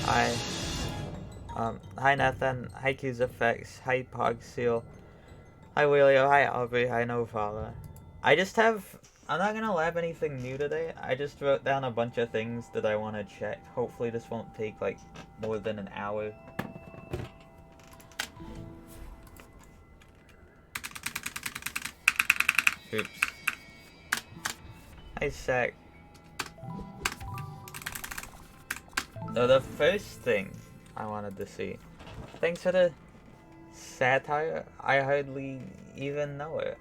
Hi. Hi Nathan. Hi Q's Effects. Hi Pogseal. Hi Wheelio. Hi Aubrey. Hi Novala. I just have. I'm not gonna lab anything new today. I just wrote down a bunch of things that I want to check. Hopefully this won't take like more than an hour. Oops. Hi Sack. So the first thing I wanted to see. Thanks for the satire. I hardly even know it.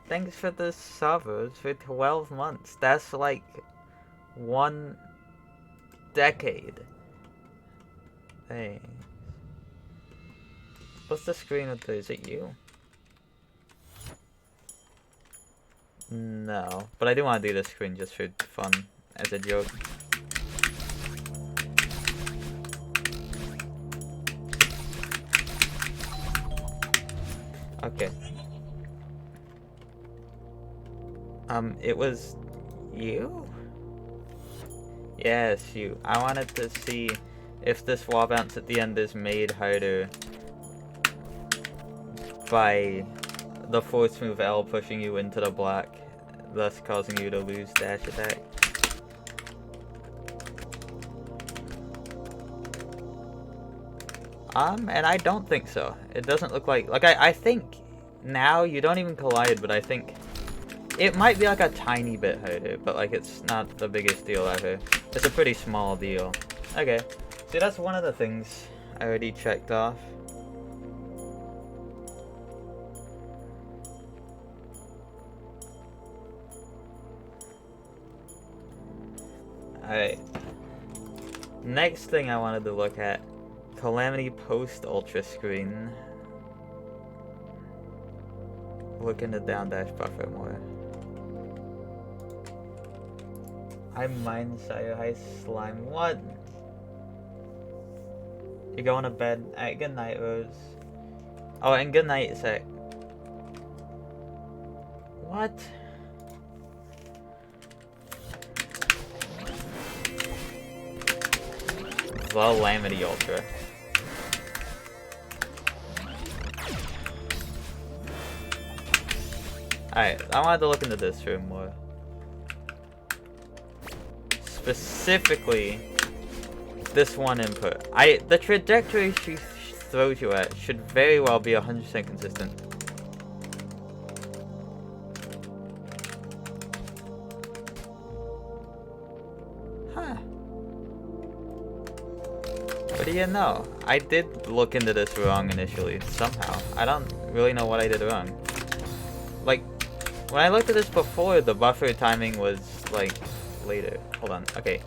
Thanks for the subbers for 12 months. That's like 1 decade. Hey. What's the screen with the, is it you? No. But I do want to do this screen just for fun, as a joke. Okay. It was you? Yes, you. I wanted to see if this wall bounce at the end is made harder by the force move L pushing you into the block, thus causing you to lose dash attack. And I don't think so. It doesn't look like I think now you don't even collide, but I think it might be like a tiny bit harder, but like it's not the biggest deal ever. It's a pretty small deal. Okay, see that's one of the things I already checked off. Alright. Next thing I wanted to look at, Calamity post ultra screen. Look into down dash buffer more. Hi Mindsire, hi Slime. What? You're going to bed? Alright, good night, Rose. Oh, and good night, Zach. What? The Lamity Ultra. Alright, I wanted to look into this room more. Specifically, this one input. The trajectory she throws you at should very well be 100% consistent. Huh. What do you know? I did look into this wrong initially, somehow. I don't really know what I did wrong. Like, when I looked at this before, the buffer timing was, like, later. Hold on. Okay.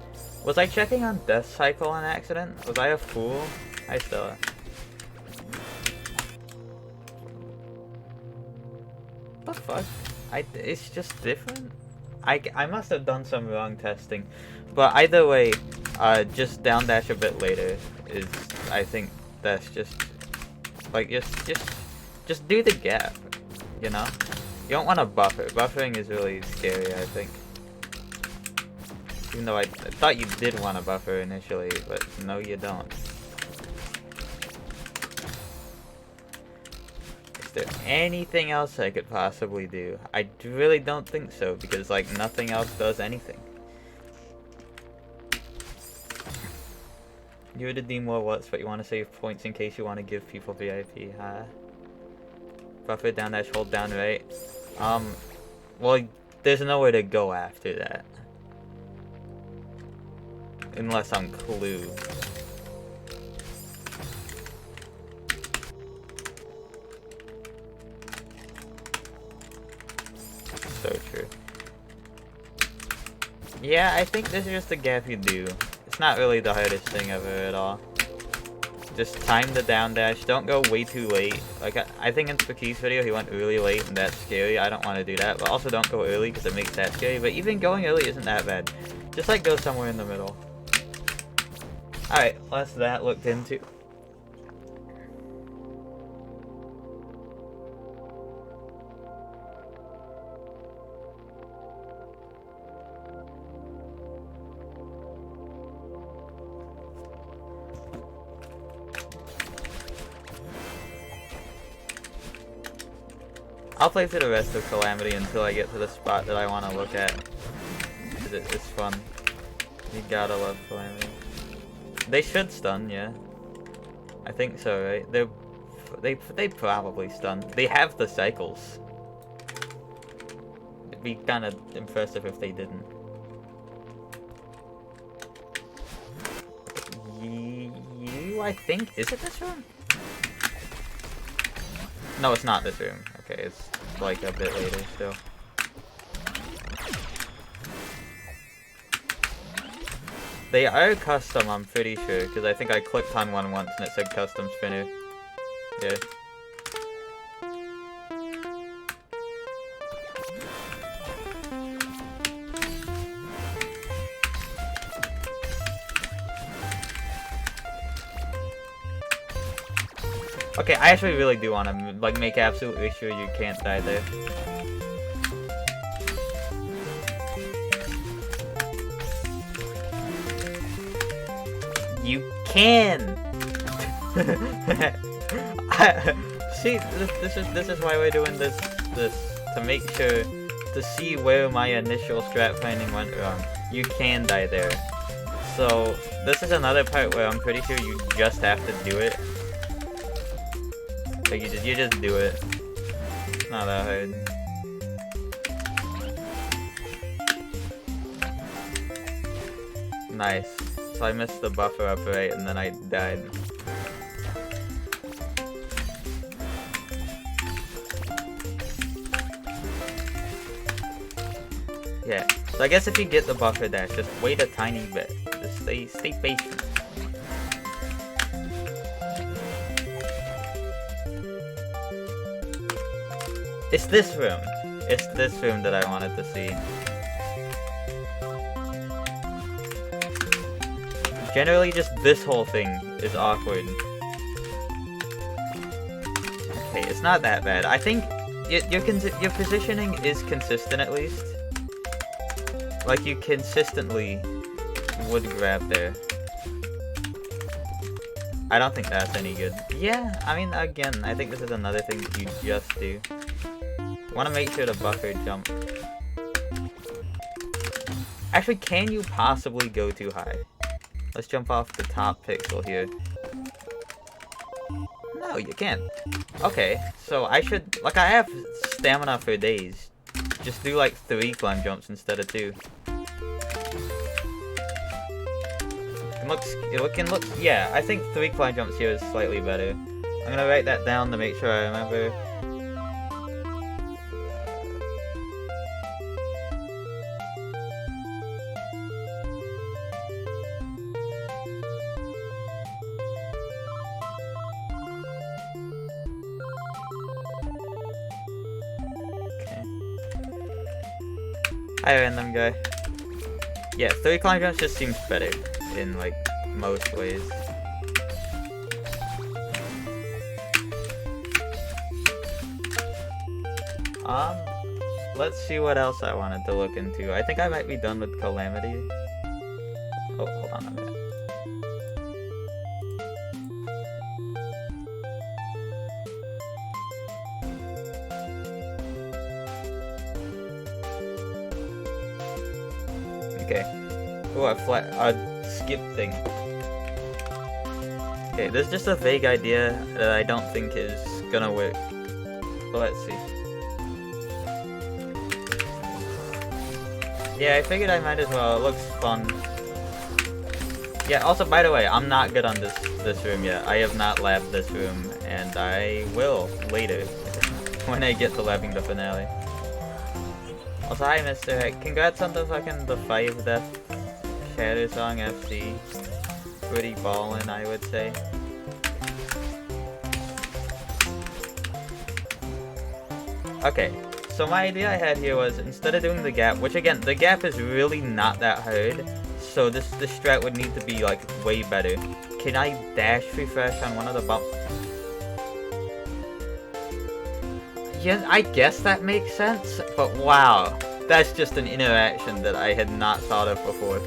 Was I checking on Death Cycle on accident? Was I a fool? Hi, Stella. What the fuck? It's just different? I must have done some wrong testing. But either way, just down dash a bit later is, I think that's just, like, just do the gap, you know? You don't want to buffer. Buffering is really scary, I think. Even though I thought you did want to buffer initially, but no you don't. Is there anything else I could possibly do? I really don't think so, because like nothing else does anything. You would do more what's, but you want to save points in case you want to give people VIP, huh? Buffer down dash, hold down right. Well, there's nowhere to go after that. Unless I'm Clue. So true. Yeah, I think this is just a gap you do. It's not really the hardest thing ever at all. Just time the down dash. Don't go way too late. Like, I think in Spooky's video, he went really late, and that's scary. I don't want to do that. But also don't go early, because it makes that scary. But even going early isn't that bad. Just, like, go somewhere in the middle. Alright, that's that looked into. I'll play through the rest of Calamity until I get to the spot that I want to look at. Cause it's fun. You gotta love Calamity. They should stun, yeah. I think so, right? They probably stun. They have the cycles. It'd be kind of impressive if they didn't. I think, is it this room? No, it's not this room. Okay, it's like a bit later still. They are custom, I'm pretty sure, because I think I clicked on one once and it said custom spinner. Yeah. Okay, I actually really do want to like make absolutely sure you can't die there. You can. See, this is why we're doing this to make sure to see where my initial strat finding went wrong. You can die there. So this is another part where I'm pretty sure you just have to do it. Like you just do it. It's not that hard. Nice. So I missed the buffer up right and then I died. Yeah. So I guess if you get the buffer dash, just wait a tiny bit. Just stay patient. It's this room. It's this room that I wanted to see. Generally, just this whole thing is awkward. Okay, it's not that bad. I think your positioning is consistent at least. Like you consistently would grab there. I don't think that's any good. Yeah, I mean, again, I think this is another thing that you just do. Want to make sure the buffer jump. Actually, can you possibly go too high? Let's jump off the top pixel here. No, you can't. Okay, so I should... Like, I have stamina for days. Just do, like, 3 climb jumps instead of 2. It looks... Yeah, I think 3 climb jumps here is slightly better. I'm gonna write that down to make sure I remember. Hi, random guy. Yeah, 3 climb jumps just seems better in, like, most ways. Let's see what else I wanted to look into. I think I might be done with Calamity. Oh, hold on a minute. Okay. Oh, a skip thing. Okay, this is just a vague idea that I don't think is gonna work. But let's see. Yeah, I figured I might as well. It looks fun. Yeah, also, by the way, I'm not good on this room yet. I have not labbed this room, and I will later when I get to labbing the finale. Also, hi, Mr. Heck. Congrats on the 5 Death Shatter Song FC. Pretty ballin', I would say. Okay, so my idea I had here was, instead of doing the gap, which again, the gap is really not that hard, so this strat would need to be, like, way better. Can I dash refresh on one of the bumps? Yeah, I guess that makes sense, but wow, that's just an interaction that I had not thought of before.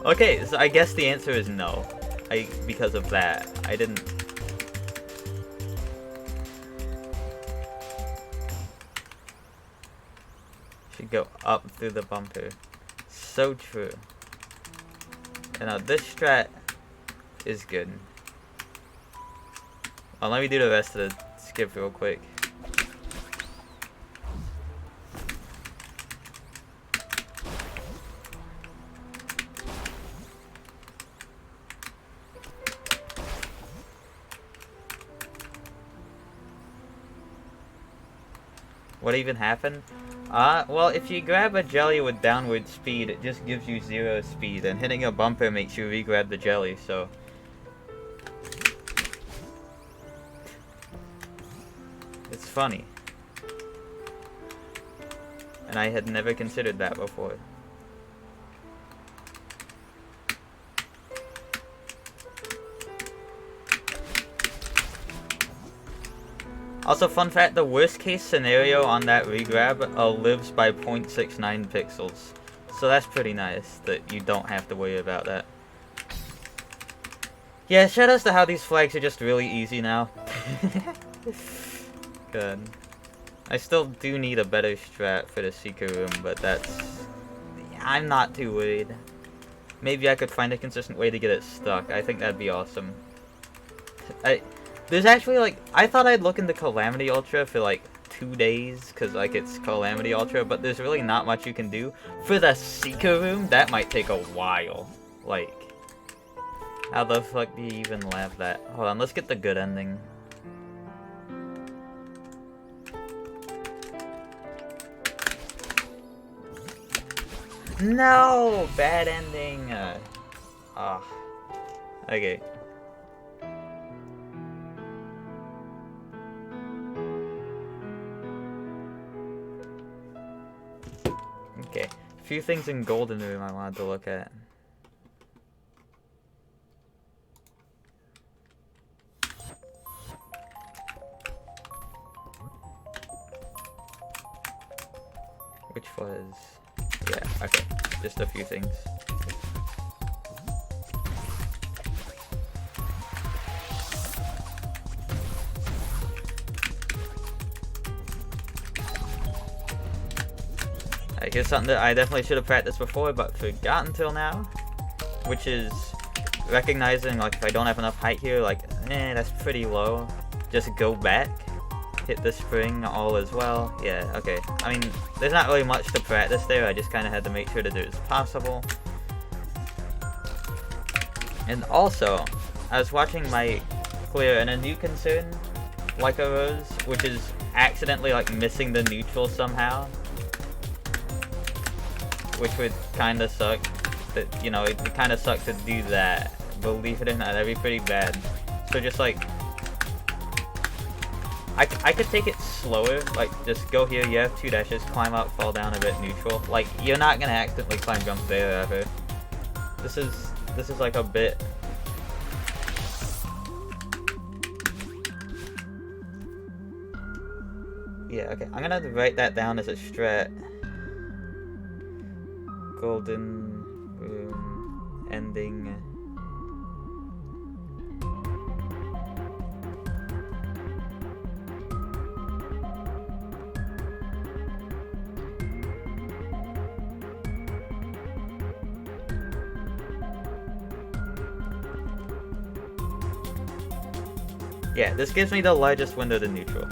Okay, so I guess the answer is no. Because of that, I didn't... Should go up through the bumper. So true. And now this strat is good. Well, let me do the rest of the skip real quick. What even happened? Well, if you grab a jelly with downward speed, it just gives you 0 speed, and hitting a bumper makes you re-grab the jelly, so... It's funny. And I had never considered that before. Also, fun fact, the worst case scenario on that regrab lives by 0.69 pixels. So that's pretty nice that you don't have to worry about that. Yeah, shoutouts to how these flags are just really easy now. Good. I still do need a better strat for the Seeker room, but that's... I'm not too worried. Maybe I could find a consistent way to get it stuck. I think that'd be awesome. There's actually, like, I thought I'd look into Calamity Ultra for, like, 2 days, because, like, it's Calamity Ultra, but there's really not much you can do. For the Seeker room, that might take a while. Like, how the fuck do you even lab that? Hold on, let's get the good ending. No! Bad ending! Okay. Okay, a few things in Golden Room I wanted to look at. Which was... yeah, okay, just a few things. Here's something that I definitely should have practiced before, but forgot until now. Which is recognizing, like, if I don't have enough height here, like, that's pretty low. Just go back, hit the spring, all as well. Yeah, okay. I mean, there's not really much to practice there, I just kind of had to make sure to do it as possible. And also, I was watching my clear, and a new concern, like arose, which is accidentally, like, missing the neutral somehow. Which would kind of suck. That, you know, it kind of sucks to do that. Believe it or not, that'd be pretty bad. So just like, I could take it slower. Like, just go here, you have 2 dashes, climb up, fall down a bit, neutral. Like, you're not gonna accidentally climb jump there ever. This is like a bit. Yeah, okay. I'm gonna write that down as a strat. Golden room ending. Yeah, this gives me the largest window to neutral.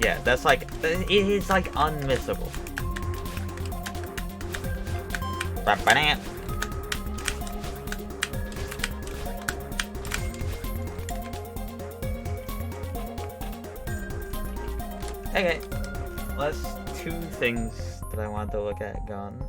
Yeah, that's like, it is like unmissable. Okay, that's 2 things that I wanted to look at gone.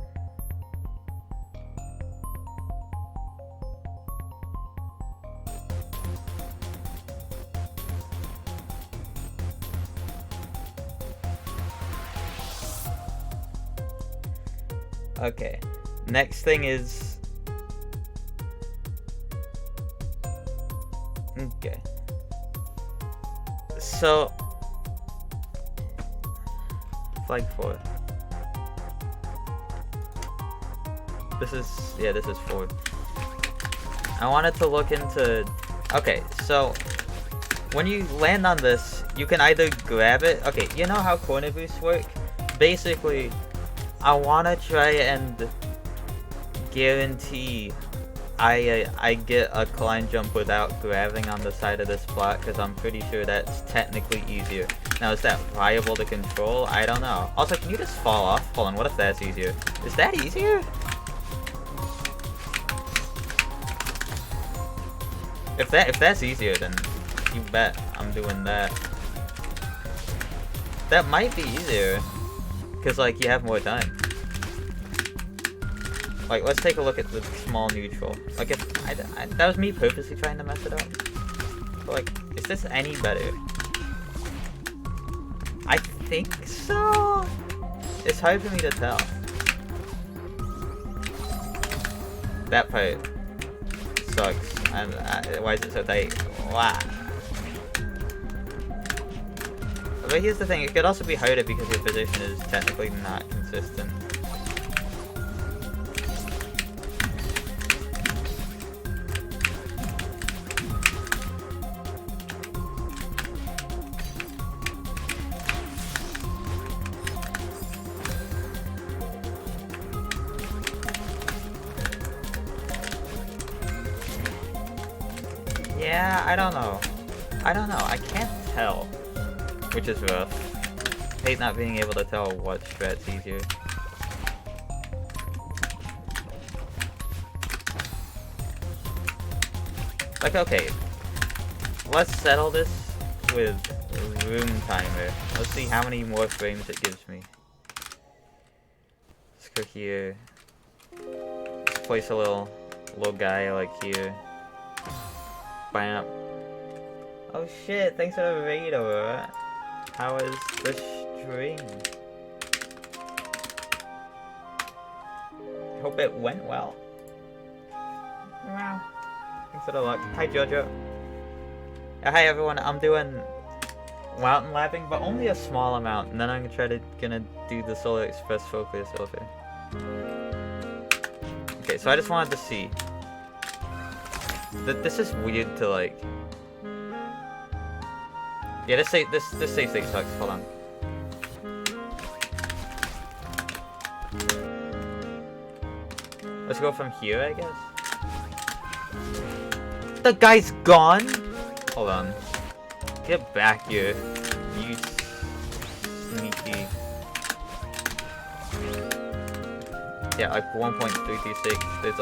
Okay, next thing is... okay. So, flag 4? This is 4. I wanted to look into... Okay, so... When you land on this, you can either grab it... Okay, you know how corner boosts work? Basically, I want to try and guarantee I get a climb jump without grabbing on the side of this block, because I'm pretty sure that's technically easier. Now, is that viable to control? I don't know. Also, can you just fall off? Hold on, what if that's easier? Is that easier? If that's easier, then you bet I'm doing that. That might be easier, because, like, you have more time. Like, let's take a look at the small neutral. Like, if that was me purposely trying to mess it up. But, like, is this any better? I think so? It's hard for me to tell. That part sucks. Why is it so tight? Wow. But here's the thing, it could also be harder because your position is technically not consistent. Yeah, I don't know. I can't tell. Which is rough. Hate not being able to tell what strat's easier. Like, okay. Let's settle this with room timer. Let's see how many more frames it gives me. Let's go here. Let's place a little guy like here. Bam. Oh shit, thanks for the raid over. How is the stream? Hope it went well. Wow. Thanks for the luck. Hi Jojo. Hi everyone, I'm doing mountain lapping, but only a small amount, and then I'm gonna do the Solar Express focus over. Okay, so I just wanted to see. This is weird to like. Yeah, this save state sucks. Hold on. Let's go from here, I guess. The guy's gone. Hold on. Get back here, you sneaky. Yeah, like 1.326. There's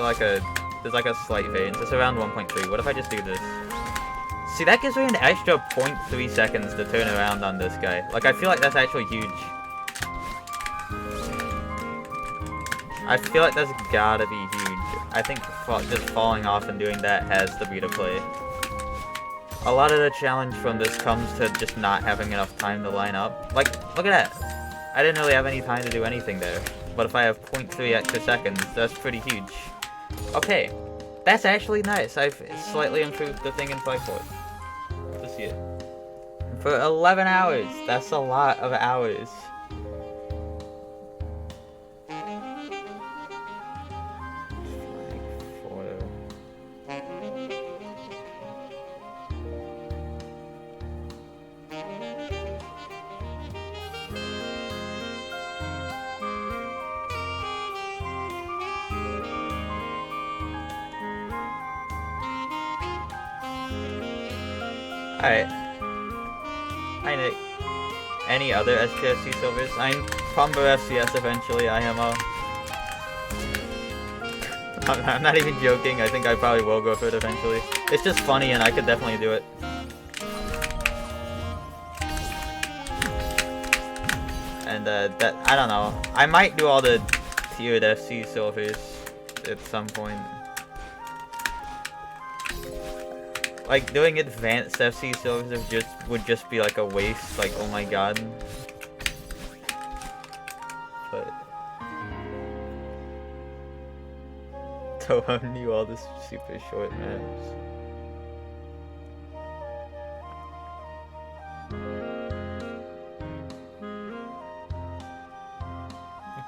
like a slight variance. It's around 1.3. What if I just do this? See, that gives me an extra 0.3 seconds to turn around on this guy. Like, I feel like that's actually huge. I feel like that's gotta be huge. I think just falling off and doing that has to be the play. A lot of the challenge from this comes to just not having enough time to line up. Like, look at that. I didn't really have any time to do anything there. But if I have 0.3 extra seconds, that's pretty huge. Okay. That's actually nice. I've slightly improved the thing in 5.4. Let's see it. For 11 hours. That's a lot of hours. Alright. Hi Nick. Any other SPSC silvers? I'm Pumber FCS eventually, IMO. I'm not even joking, I think I probably will go for it eventually. It's just funny and I could definitely do it. And that, I don't know. I might do all the tiered FC silvers at some point. Like, doing advanced FC silvers would just be like a waste, like, oh my god. But... Toham knew all this super short maps.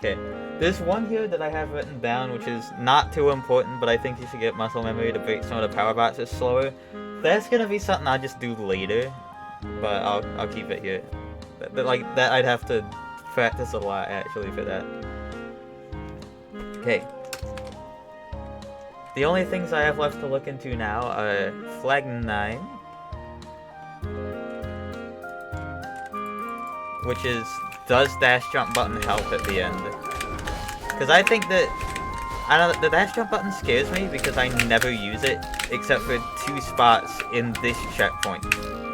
Okay, there's one here that I have written down, which is not too important, but I think you should get muscle memory to break some of the power boxes slower. That's gonna be something I'll just do later, but I'll keep it here. Like that, I'd have to practice a lot actually for that. Okay. The only things I have left to look into now are flag 9, which is, does dash jump button help at the end? Because I think that, I don't know, the dash jump button scares me because I never use it except for 2 spots in this checkpoint.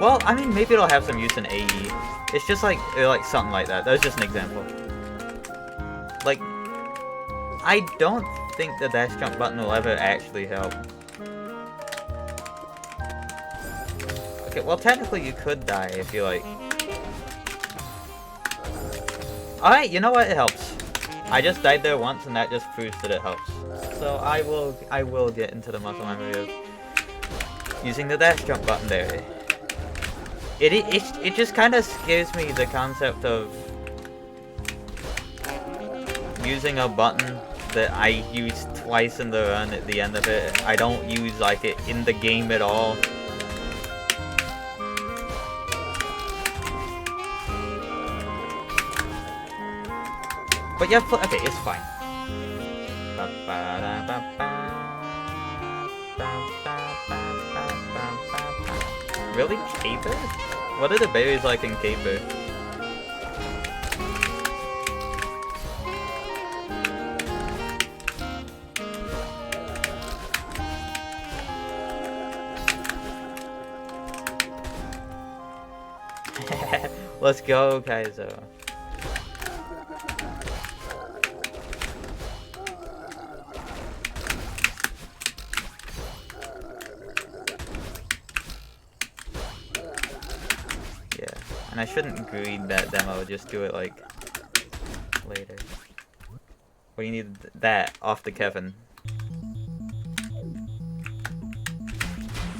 Well, I mean, maybe it'll have some use in AE. It's just like something like that. That was just an example. Like, I don't think the dash jump button will ever actually help. Okay, well technically you could die if you like. Alright, you know what? It helps. I just died there once and that just proves that it helps. So I will get into the muscle memory of using the dash jump button there. It just kind of scares me, the concept of using a button that I use twice in the run at the end of it. I don't use like it in the game at all. But yeah, okay, it's fine. Really? Caper? What are the berries like in Caper? Let's go, Kaizo. Yeah, and I shouldn't greed that demo, just do it like later. What do you need that off the Kevin?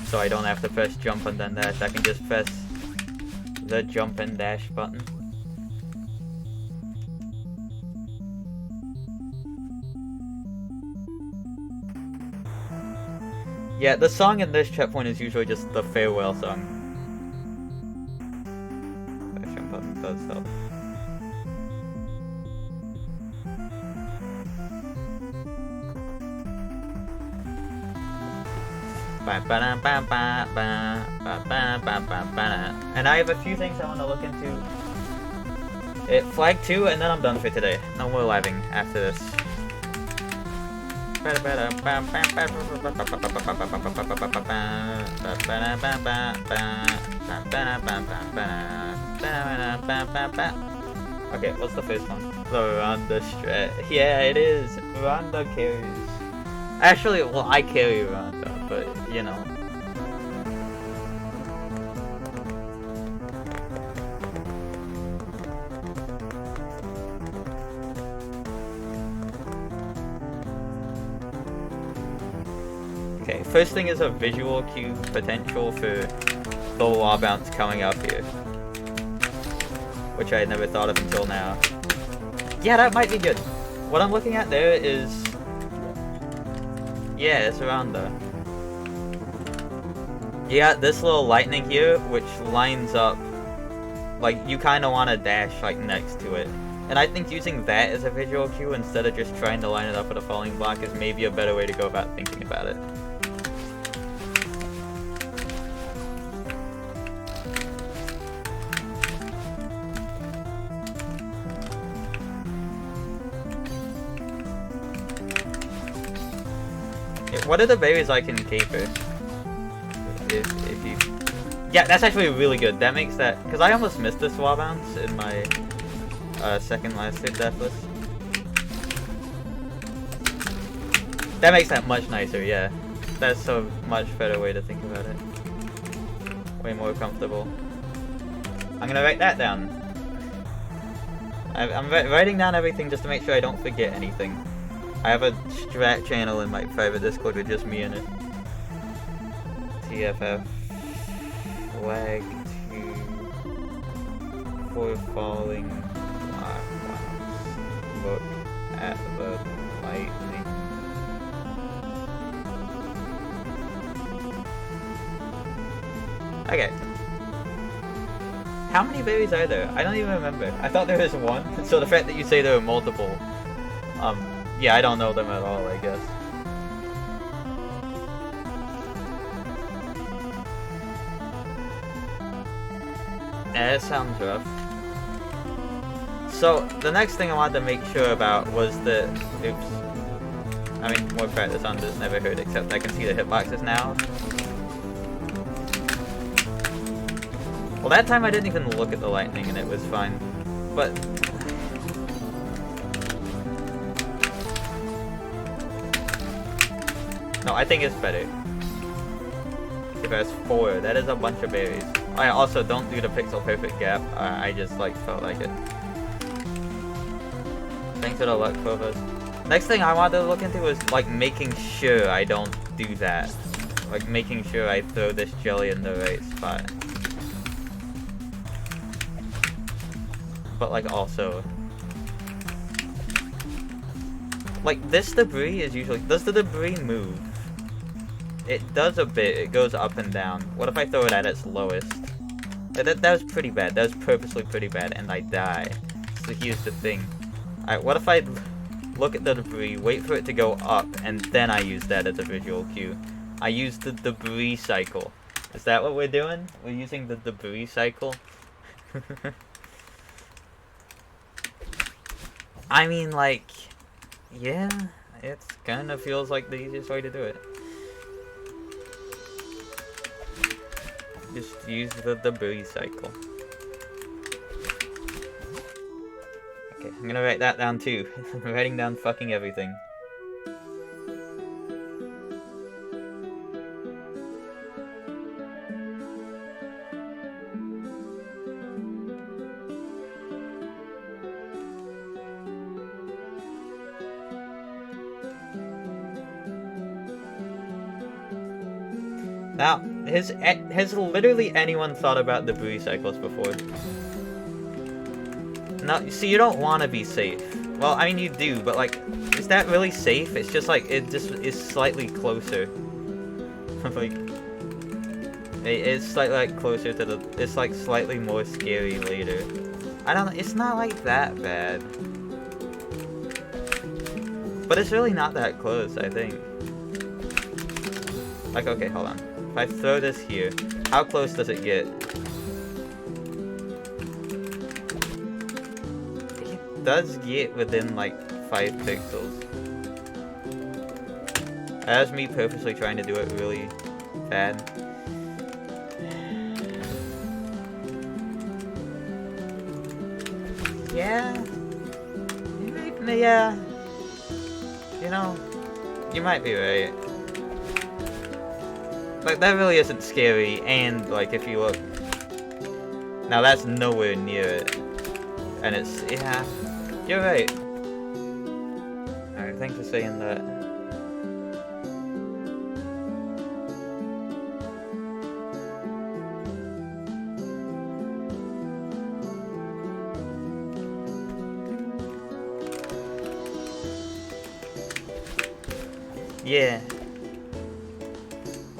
So I don't have to press jump and then dash, I can just press the jump and dash button. Yeah, the song in this checkpoint is usually just the farewell song. Dash jump button does help. And I have a few things I want to look into. Flag 2, and then I'm done for today. No more living after this. Okay, what's the first one? The Rhonda strat. Yeah, it is. Rhonda carries. Actually, well, I carry Rhonda, but you know. Okay, first thing is a visual cue potential for the wall bounce coming up here, which I had never thought of until now. Yeah, that might be good. What I'm looking at there is, yeah, it's around there. You got this little lightning here, which lines up, like, you kind of want to dash, like, next to it. And I think using that as a visual cue instead of just trying to line it up with a falling block is maybe a better way to go about thinking about it. What are the berries like in Caper? If you... Yeah, that's actually really good. That makes that... Because I almost missed this wall bounce in my second last hit death list. That makes that much nicer, yeah. That's a much better way to think about it. Way more comfortable. I'm gonna write that down. I'm writing down everything just to make sure I don't forget anything. I have a strat channel in my private Discord with just me in it. TFF flag 2 for falling block bounce. Look. at the lightning. Okay. How many berries are there? I don't even remember. I thought there was one, so the fact that you say there are multiple, yeah, I don't know them at all, I guess. That sounds rough. So, the next thing I wanted to make sure about was the... Oops. I mean, more practice on this never hurt, except I can see the hitboxes now. Well, that time I didn't even look at the lightning and it was fine. But... no, I think it's better. If there's 4, that is a bunch of berries. I also don't do the pixel perfect gap. I just like felt like it. Thanks for the luck, Clovers. Next thing I wanted to look into was like making sure I don't do that. Like making sure I throw this jelly in the right spot. But like also, like this debris is usually, does the debris move? It does a bit, it goes up and down. What if I throw it at its lowest? That was pretty bad, that was purposely pretty bad, and I die. So here's the thing. Alright, what if I look at the debris, wait for it to go up, and then I use that as a visual cue? I use the debris cycle. Is that what we're doing? We're using the debris cycle? I mean, like, yeah, it kind of feels like the easiest way to do it. Just use the debris cycle. Okay, I'm gonna write that down too. I'm writing down fucking everything. Now, has literally anyone thought about debris cycles before? No, see, you don't want to be safe. Well, I mean, you do, but like, is that really safe? It's just like, it just is slightly closer. Like, it's slightly like closer to the, it's like slightly more scary later. I don't know, it's not like that bad. But it's really not that close, I think. Like, okay, hold on. If I throw this here, how close does it get? It does get within like 5 pixels. That was me purposely trying to do it really bad. Yeah. Yeah. You know, you might be right. Like, that really isn't scary, and, like, if you look... Now, that's nowhere near it. And it's... yeah. You're right. Alright, thanks for saying that. Yeah.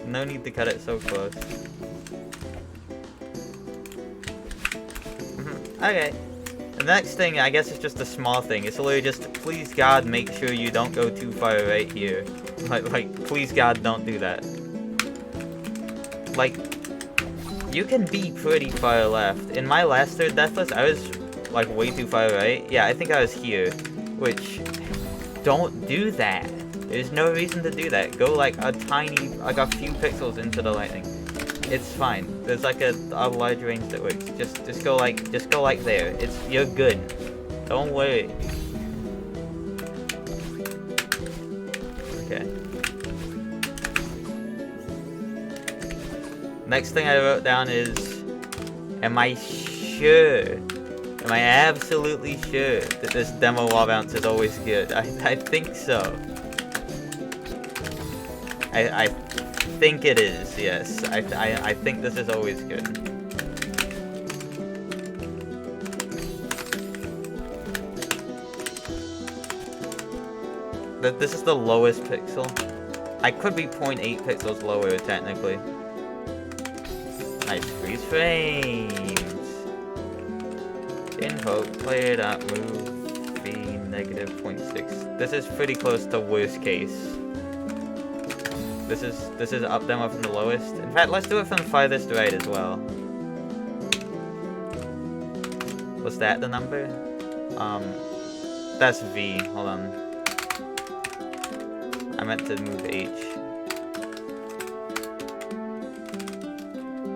No need to cut it so close. Okay. The next thing, I guess, is just a small thing. It's literally just, please God, make sure you don't go too far right here. Like, please God, don't do that. Like, you can be pretty far left. In my last 3rd deathless, I was, like, way too far right. Yeah, I think I was here. Which, don't do that. There's no reason to do that. Go like a tiny, like a few pixels into the lightning. It's fine. There's like a large range that works. Just go like there. You're good. Don't worry. Okay. Next thing I wrote down is, am I sure? Am I absolutely sure that this demo wall bounce is always good? I think so. I think it is, yes. I think this is always good. This is the lowest pixel. I could be 0.8 pixels lower, technically. Nice freeze frames. Invoke, player dot move, b negative 0.6. This is pretty close to worst case. This is up demo from the lowest. In fact, let's do it from the farthest right as well. Was that the number? That's V. Hold on. I meant to move H.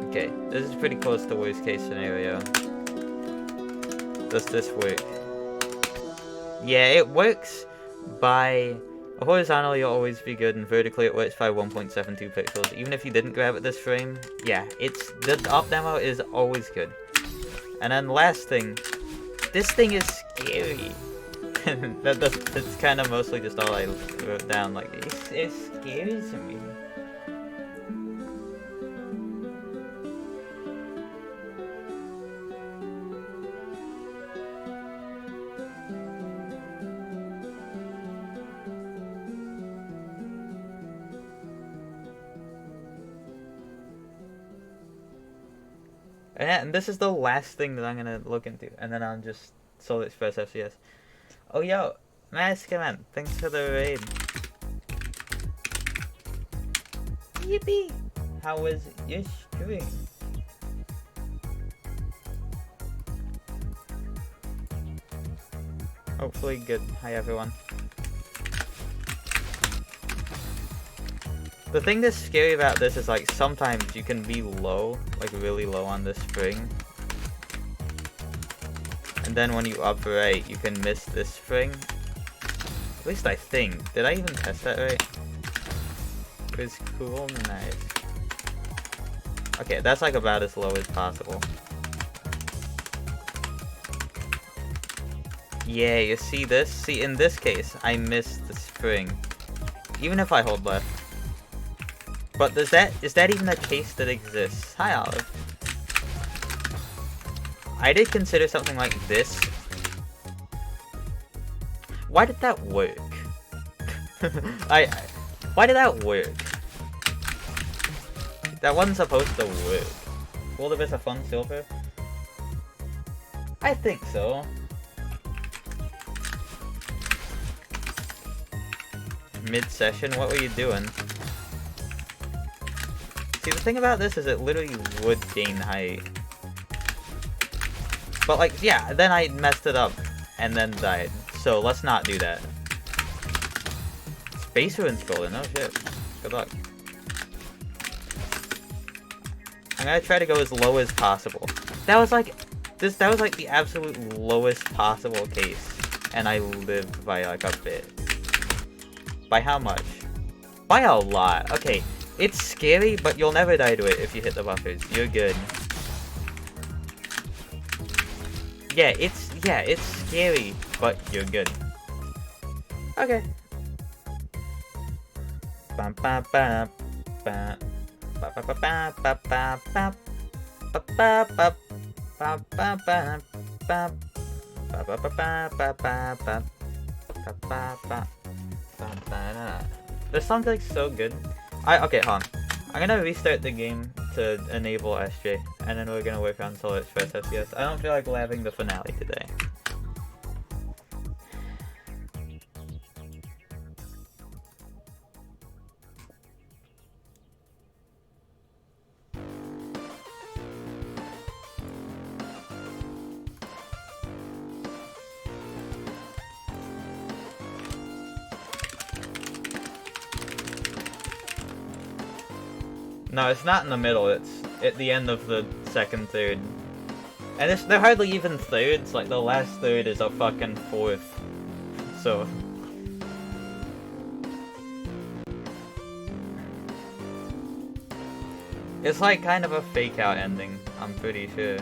Okay, this is pretty close to worst case scenario. Does this work? Yeah, it works by... Horizontally it'll always be good, and vertically it works by 1.72 pixels. Even if you didn't grab at this frame, yeah, the up demo is always good. And then last thing, this thing is scary. That's kind of mostly just all I wrote down, like, it scares me. And this is the last thing that I'm gonna look into, and then I'll just Soul Express FCS. Oh yo, Mask man, thanks for the raid. Yippee! How was your stream? Hopefully good. Hi everyone. The thing that's scary about this is, like, sometimes you can be low, like really low on this spring. And then when you upright, you can miss this spring. At least I think. Did I even test that right? It was cool, nice. Okay, that's like about as low as possible. Yeah, you see this? See, in this case, I missed the spring. Even if I hold left. But is that even a case that exists? Hi, Olive. I did consider something like this. Why did that work? Why did that work? That wasn't supposed to work. Will there be a fun silver? I think so. Mid-session, what were you doing? See, the thing about this is it literally would gain height. But, like, yeah, then I messed it up and then died. So let's not do that. Space Ruin's golden, oh shit. Good luck. I'm gonna try to go as low as possible. That was like the absolute lowest possible case. And I lived by like a bit. By how much? By a lot. Okay. It's scary, but you'll never die to it if you hit the buffers. You're good. Yeah, it's scary, but you're good. Okay. This song's like so good. Okay, hold on. I'm gonna restart the game to enable SJ, and then we're gonna work on Soul Express FCS. I don't feel like having the finale today. No, it's not in the middle, it's at the end of the second third. And they're hardly even thirds, like the last third is a fucking fourth. So... it's like kind of a fake out ending, I'm pretty sure.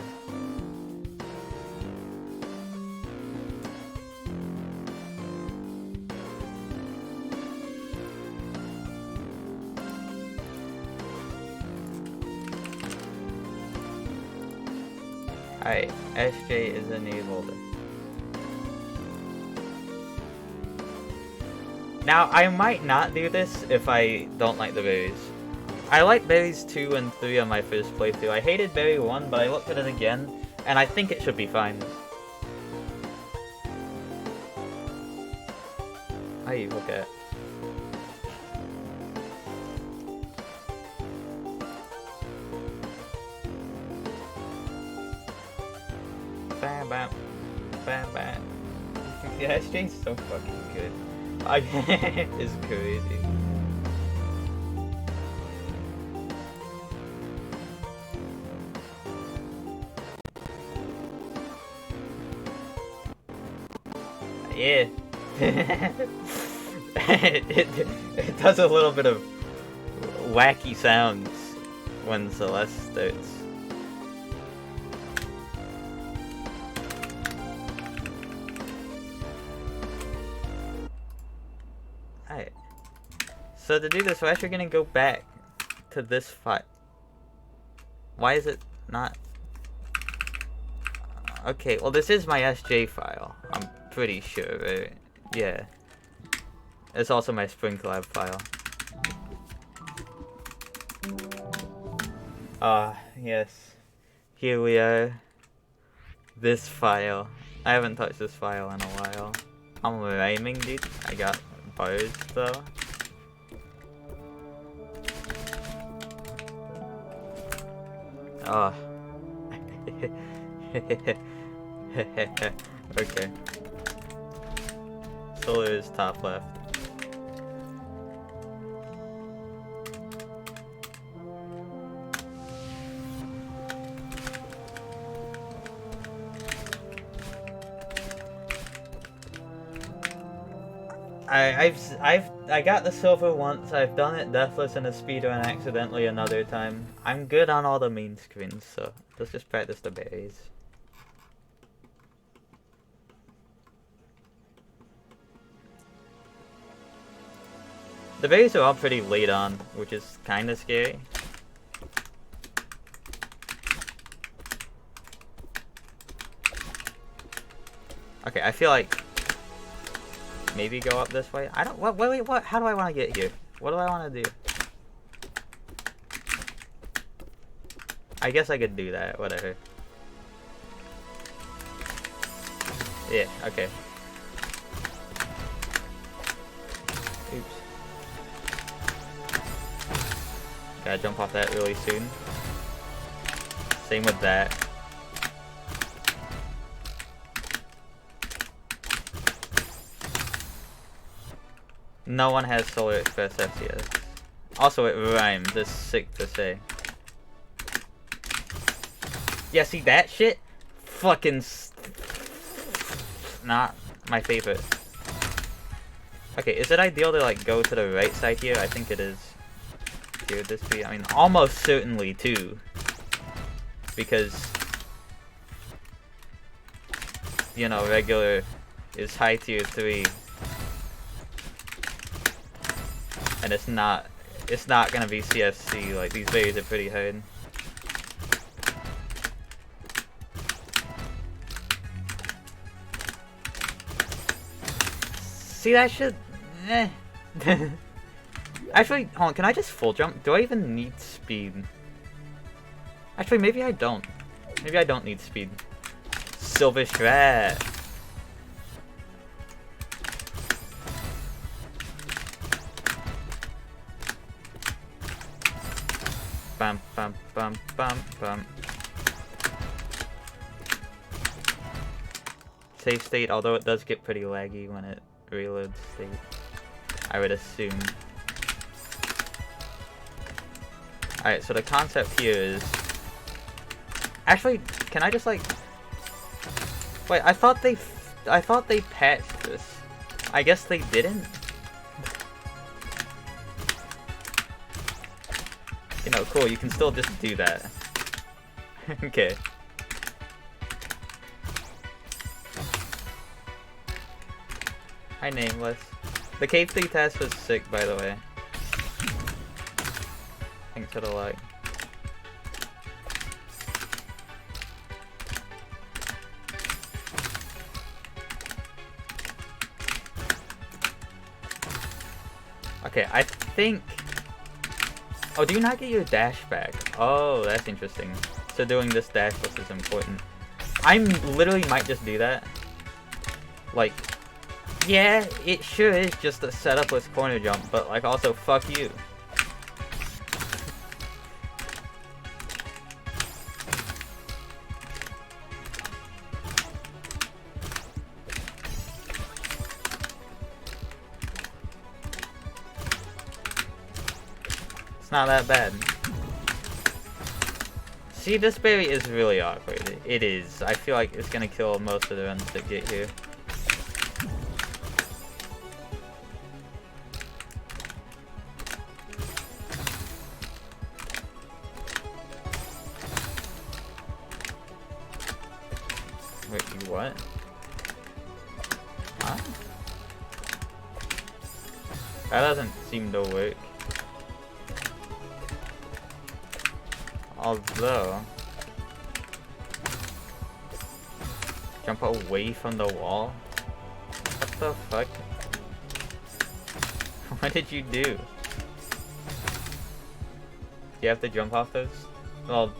Alright, SJ is enabled. Now, I might not do this if I don't like the berries. I like berries 2 and 3 on my first playthrough. I hated berry 1, but I looked at it again, and I think it should be fine. How you look at it? Bam, bam, bam, bam. Yeah, SJ's so fucking good. It's crazy. Yeah. it does a little bit of wacky sounds when Celeste starts. Alright. So to do this, we're actually gonna go back to this file. Why is it not? Okay, well this is my SJ file. I'm pretty sure, right? Yeah. It's also my Sprinklab file. Yes. Here we are. This file. I haven't touched this file in a while. I'm rhyming, dude. I got bars, though. Oh. Okay. Solar is top left. I got the silver once. I've done it deathless in a speedrun accidentally another time. I'm good on all the main screens, so let's just practice the berries. The berries are all pretty late on, which is kind of scary. Okay, I feel like maybe go up this way. I don't. Wait. What? How do I want to get here? What do I want to do? I guess I could do that. Whatever. Yeah. Okay. Oops. Gotta jump off that really soon. Same with that. No one has Solar Express FCS. Also, it rhymes. It's sick to say. Yeah, see that shit? Fucking not my favorite. Okay, is it ideal to like go to the right side here? I think it is. Here would this be? I mean, almost certainly too. Because, you know, regular is high tier 3. And it's not gonna be CFC. Like, these berries are pretty hard. See that shit? Eh. Actually, hold on, can I just full jump? Do I even need speed? Actually, maybe I don't. Maybe I don't need speed. Silver Strat. Bum bum bum bum bum. Save state, although it does get pretty laggy when it reloads state, I would assume. Alright, so the concept here is... Actually, can I just like... Wait, I thought they patched this. I guess they didn't? You know, cool, you can still just do that. Okay. Hi, Nameless. The Cave 3 test was sick, by the way. Thanks for the like. Okay, I think... Oh, do you not get your dash back? Oh, that's interesting. So doing this dash plus is important. I literally might just do that. Like, yeah, it sure is just a setup-less corner jump, but like also, fuck you. It's not that bad. See, this berry is really awkward. It is. I feel like it's gonna kill most of the runs that get here. Wait, you what? Huh? That doesn't seem to work. Although... Jump away from the wall? What the fuck? What did you do? Do you have to jump off those? Well...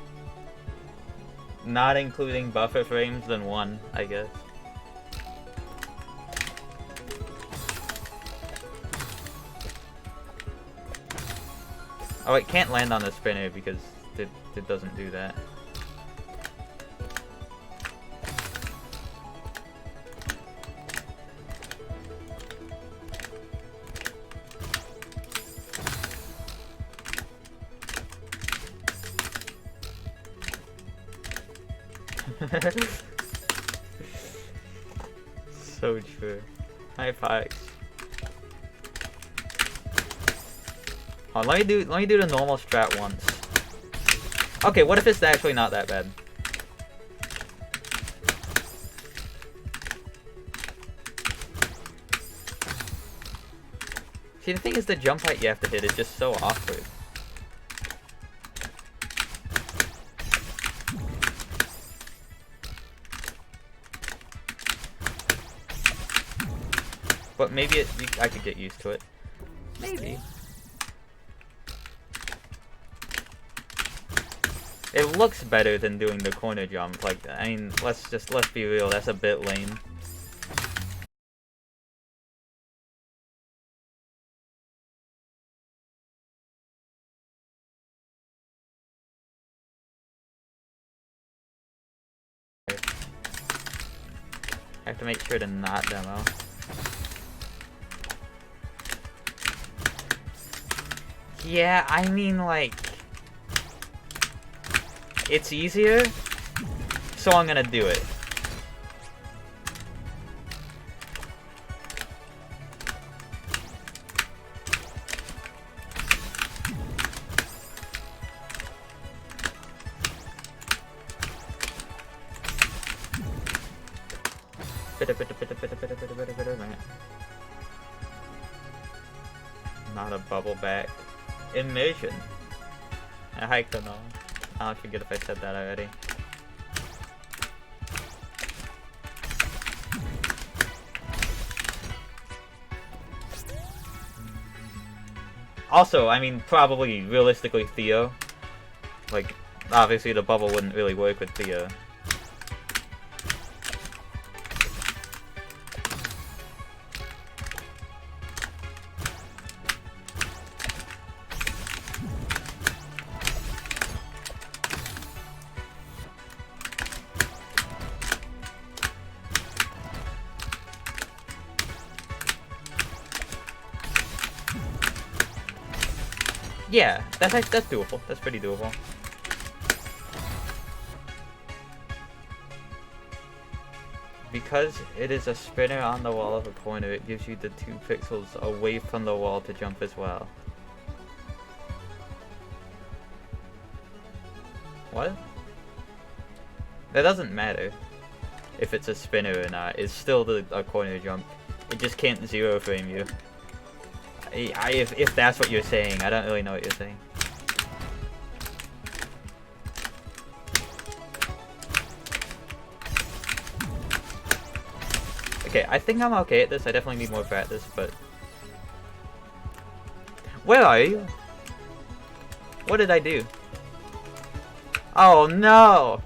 Not including buffer frames, then 1, I guess. Oh, it can't land on the spinner because it doesn't do that. So true. High fives. Oh, let me do the normal strat once. Okay, what if it's actually not that bad? See, the thing is the jump height you have to hit is just so awkward. But maybe I could get used to it. Maybe. It looks better than doing the corner jump. Like, I mean, let's be real. That's a bit lame. I have to make sure to not demo. Yeah, I mean, like, it's easier, so I'm gonna do it. Not a bubble back. Immersion. I hiked on all. I'll forget if I said that already. Also, I mean, probably, realistically, Theo. Like, obviously the bubble wouldn't really work with Theo. Yeah, that's doable. That's pretty doable. Because it is a spinner on the wall of a corner, it gives you the 2 pixels away from the wall to jump as well. What? That doesn't matter if it's a spinner or not. It's still a corner jump. It just can't 0 frame you. If that's what you're saying, I don't really know what you're saying. Okay, I think I'm okay at this. I definitely need more practice, but Where are you? What did I do? Oh no!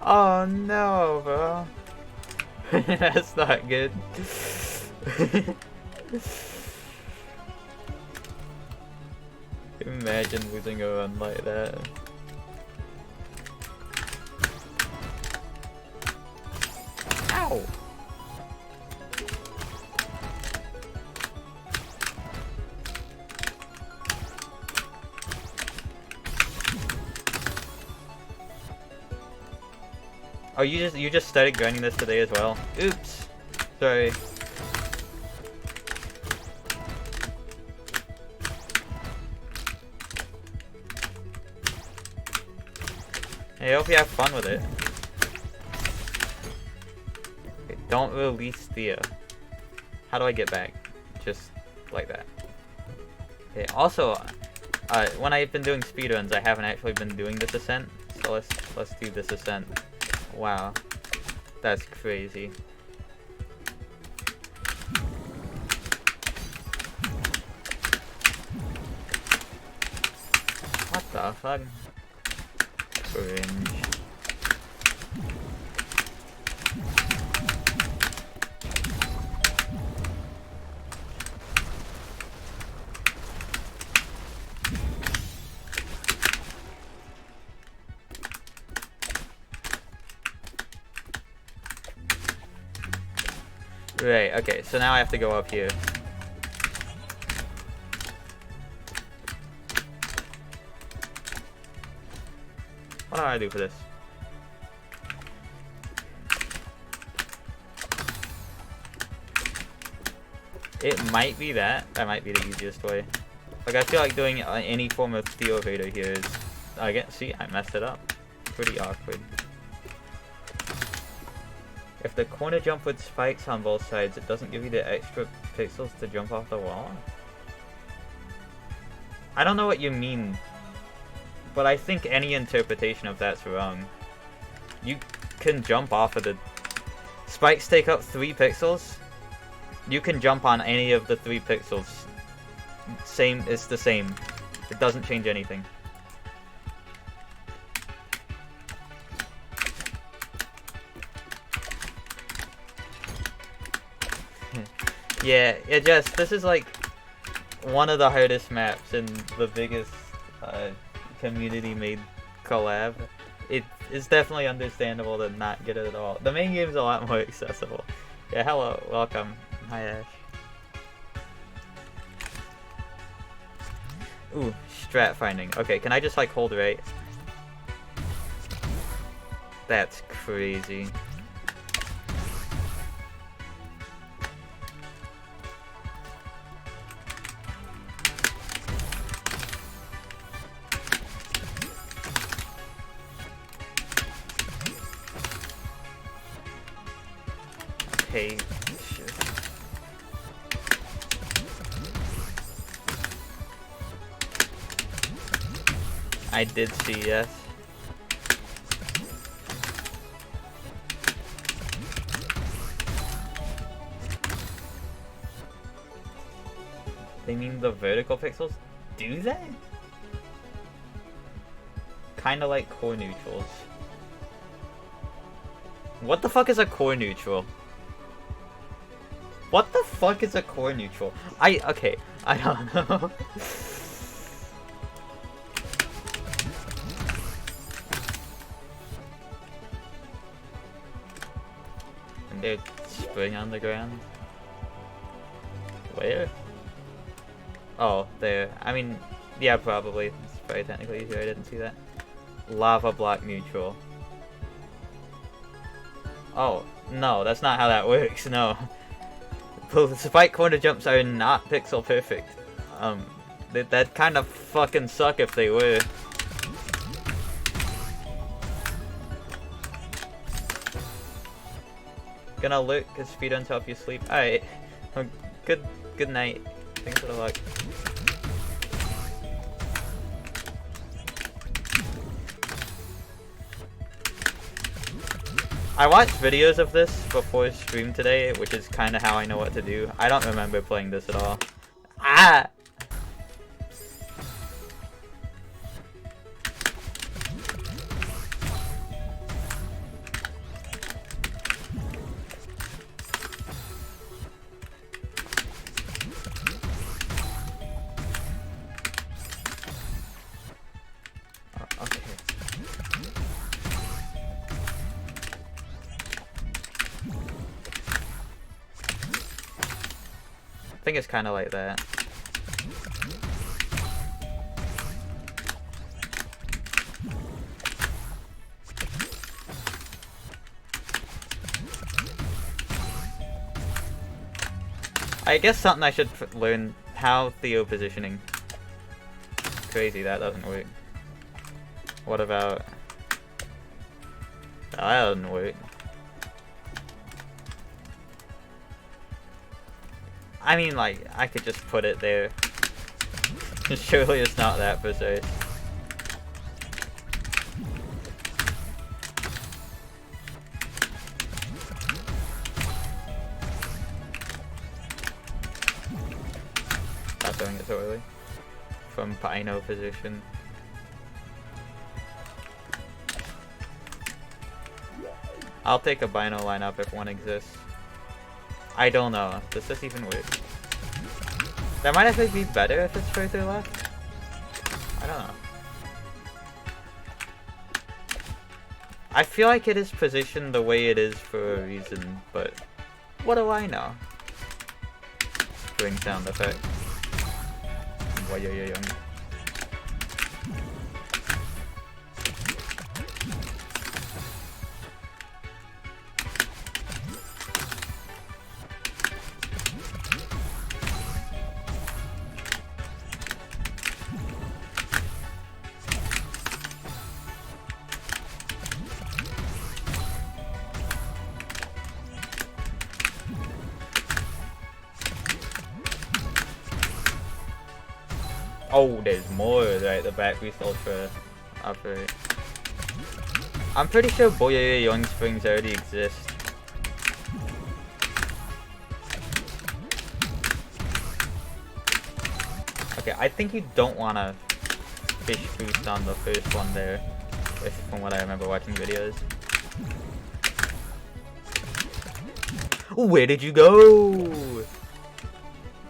Oh no, bro. That's not good. Imagine losing a run like that. Ow! Oh, you just started grinding this today as well? Oops. Sorry. Hey, I hope you have fun with it. Okay, don't release Thea. How do I get back? Just like that. Okay, also, when I've been doing speedruns, I haven't actually been doing this ascent. So let's do this ascent. Wow. That's crazy. What the fuck? Cringe. Right, okay, so now I have to go up here. What do I do for this? It might be that. That might be the easiest way. Like, I feel like doing any form of steel vader here is... see, I messed it up. Pretty awkward. If the corner jump with spikes on both sides, it doesn't give you the extra pixels to jump off the wall? I don't know what you mean, but I think any interpretation of that's wrong. You can jump off of the... Spikes take up 3 pixels. You can jump on any of the 3 pixels. It's the same. It doesn't change anything. Yeah, this is like one of the hardest maps and the biggest community-made collab. It is definitely understandable to not get it at all. The main game's a lot more accessible. Yeah, hello, welcome. Hi, Ash. Ooh, strat finding. Okay, can I just like hold right? That's crazy. Okay, shit. I did see, yes. They mean the vertical pixels? Do they? Kinda like core neutrals. What the fuck is a core neutral? What the fuck is a core neutral? Okay, I don't know. And there's spring on the ground. Where? Oh, there. I mean, yeah, probably. It's very technically easier. I didn't see that. Lava block neutral. Oh, no, that's not how that works, no. The spike corner jumps are not pixel perfect. That'd kind of fucking suck if they were. Gonna look, cause speedruns help you sleep. Alright. Good night. Thanks for the luck. I watched videos of this before stream today, which is kind of how I know what to do. I don't remember playing this at all. Ah! Okay. I think it's kind of like that. I guess something I should learn, how Theo positioning. Crazy, that doesn't work. What about... Oh, that doesn't work. I mean, like, I could just put it there. Surely it's not that precise. Not doing it so early. From Pino position. I'll take a Bino lineup if one exists. I don't know. Does this even work? That might actually be better if it's further left. I don't know. I feel like it is positioned the way it is for a reason, but what do I know? Doing sound effect. Oh, there's more, right? The back boost ultra operate. I'm pretty sure Boyoyo Young Springs already exist. Okay, I think you don't want to fish boost on the first one there, from what I remember watching videos. Where did you go?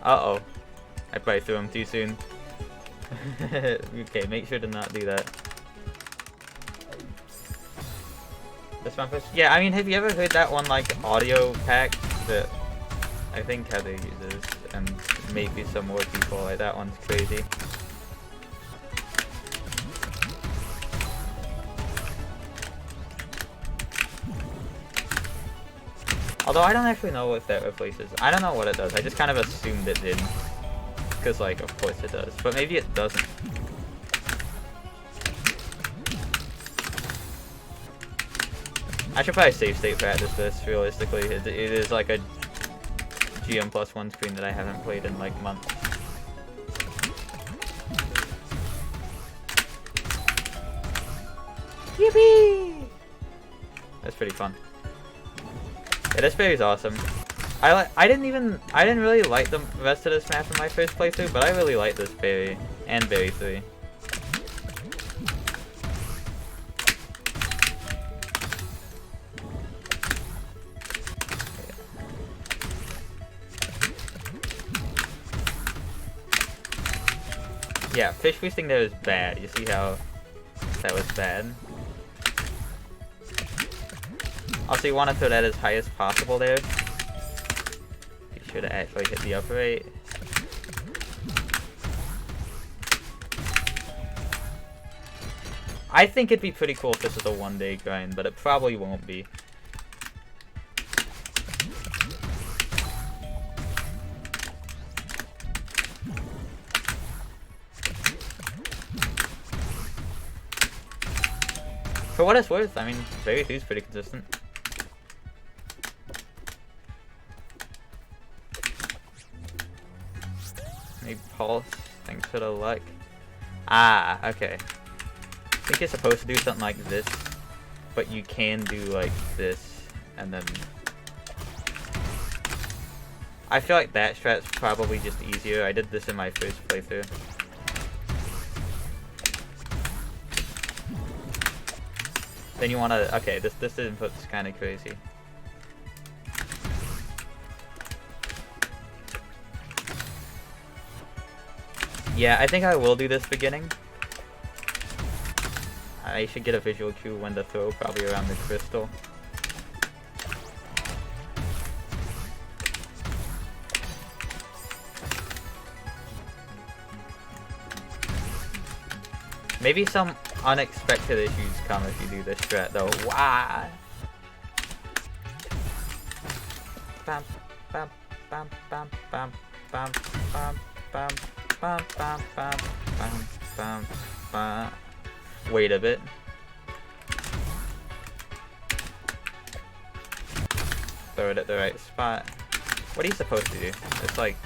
Uh-oh. I probably threw him too soon. Okay, make sure to not do that. This one first. Yeah, I mean, have you ever heard that one, like, audio pack that I think Heather uses, and maybe some more people? Like, that one's crazy. Although I don't actually know what that replaces. I don't know what it does. I just kind of assumed it did. Because, like, of course it does. But maybe it doesn't. I should probably save state practice this, realistically. It is like a GM plus 1 screen that I haven't played in, like, months. Yippee! That's pretty fun. Yeah, this berry's awesome. I didn't really like the rest of this map in my first playthrough, but I really like this berry and berry 3. Yeah, fish boosting there is bad. You see how that was bad? Also, you want to throw that as high as possible there. Be sure to actually hit the upper right. I think it'd be pretty cool if this was a one-day grind, but it probably won't be. For what it's worth, I mean, Berry 2 is pretty consistent. Maybe Pulse, thanks for the luck. Ah, okay. I think you're supposed to do something like this, but you can do like this. and then... I feel like that strat's probably just easier. I did this in my first playthrough. Then you wanna... Okay, this input's kinda crazy. Yeah, I think I will do this beginning. I should get a visual cue when to throw, probably around the crystal. Maybe some unexpected issues come if you do this strat though. Wow! Bam, bam, bam, bam, bam, bam, bam, bam, bam, bam, bam, bam, bam, bam. Wait a bit. Throw it at the right spot. What are you supposed to do? It's like...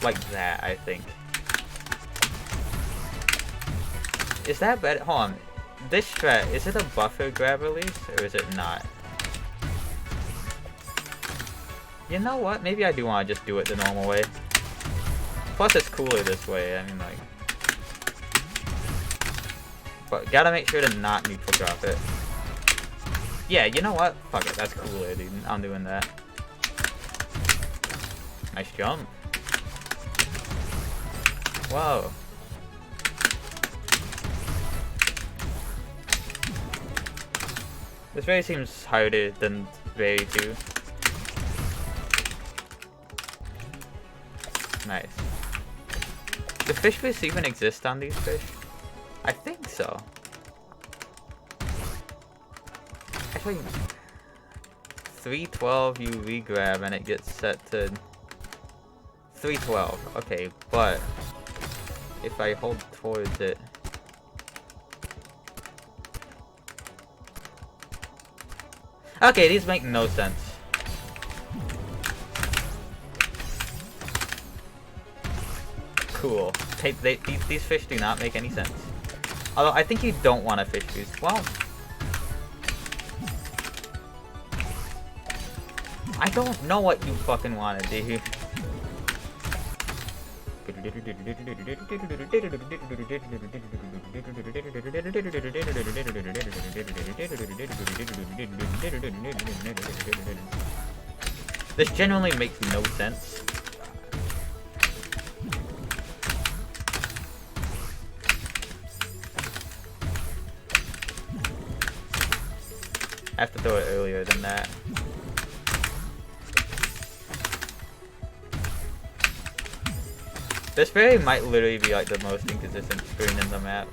like that, I think. Is that better? Hold on. This strat, is it a buffer grab release, or is it not? You know what? Maybe I do want to just do it the normal way. Plus, it's cooler this way. I mean, like... But gotta make sure to not neutral drop it. Yeah, you know what? Fuck it. That's cooler, dude. I'm doing that. Nice jump. Whoa. This very seems harder than very 2. Nice. Do fish boosts even exist on these fish? I think so. Actually, 312 you re-grab and it gets set to 312. Okay, but if I hold towards it... Okay, these make no sense. Cool. These fish do not make any sense. Although, I think you don't want a fish boost. Well... I don't know what you fucking want to do. This genuinely makes no sense. I have to throw it earlier than that. This fairy might literally be like the most inconsistent screen in the map.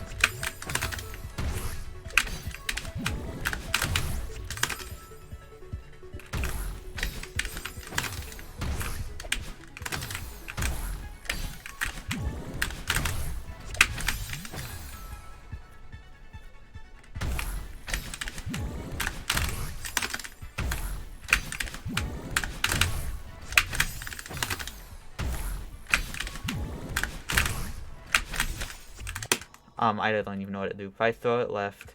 I don't even know what to do. If I throw it left,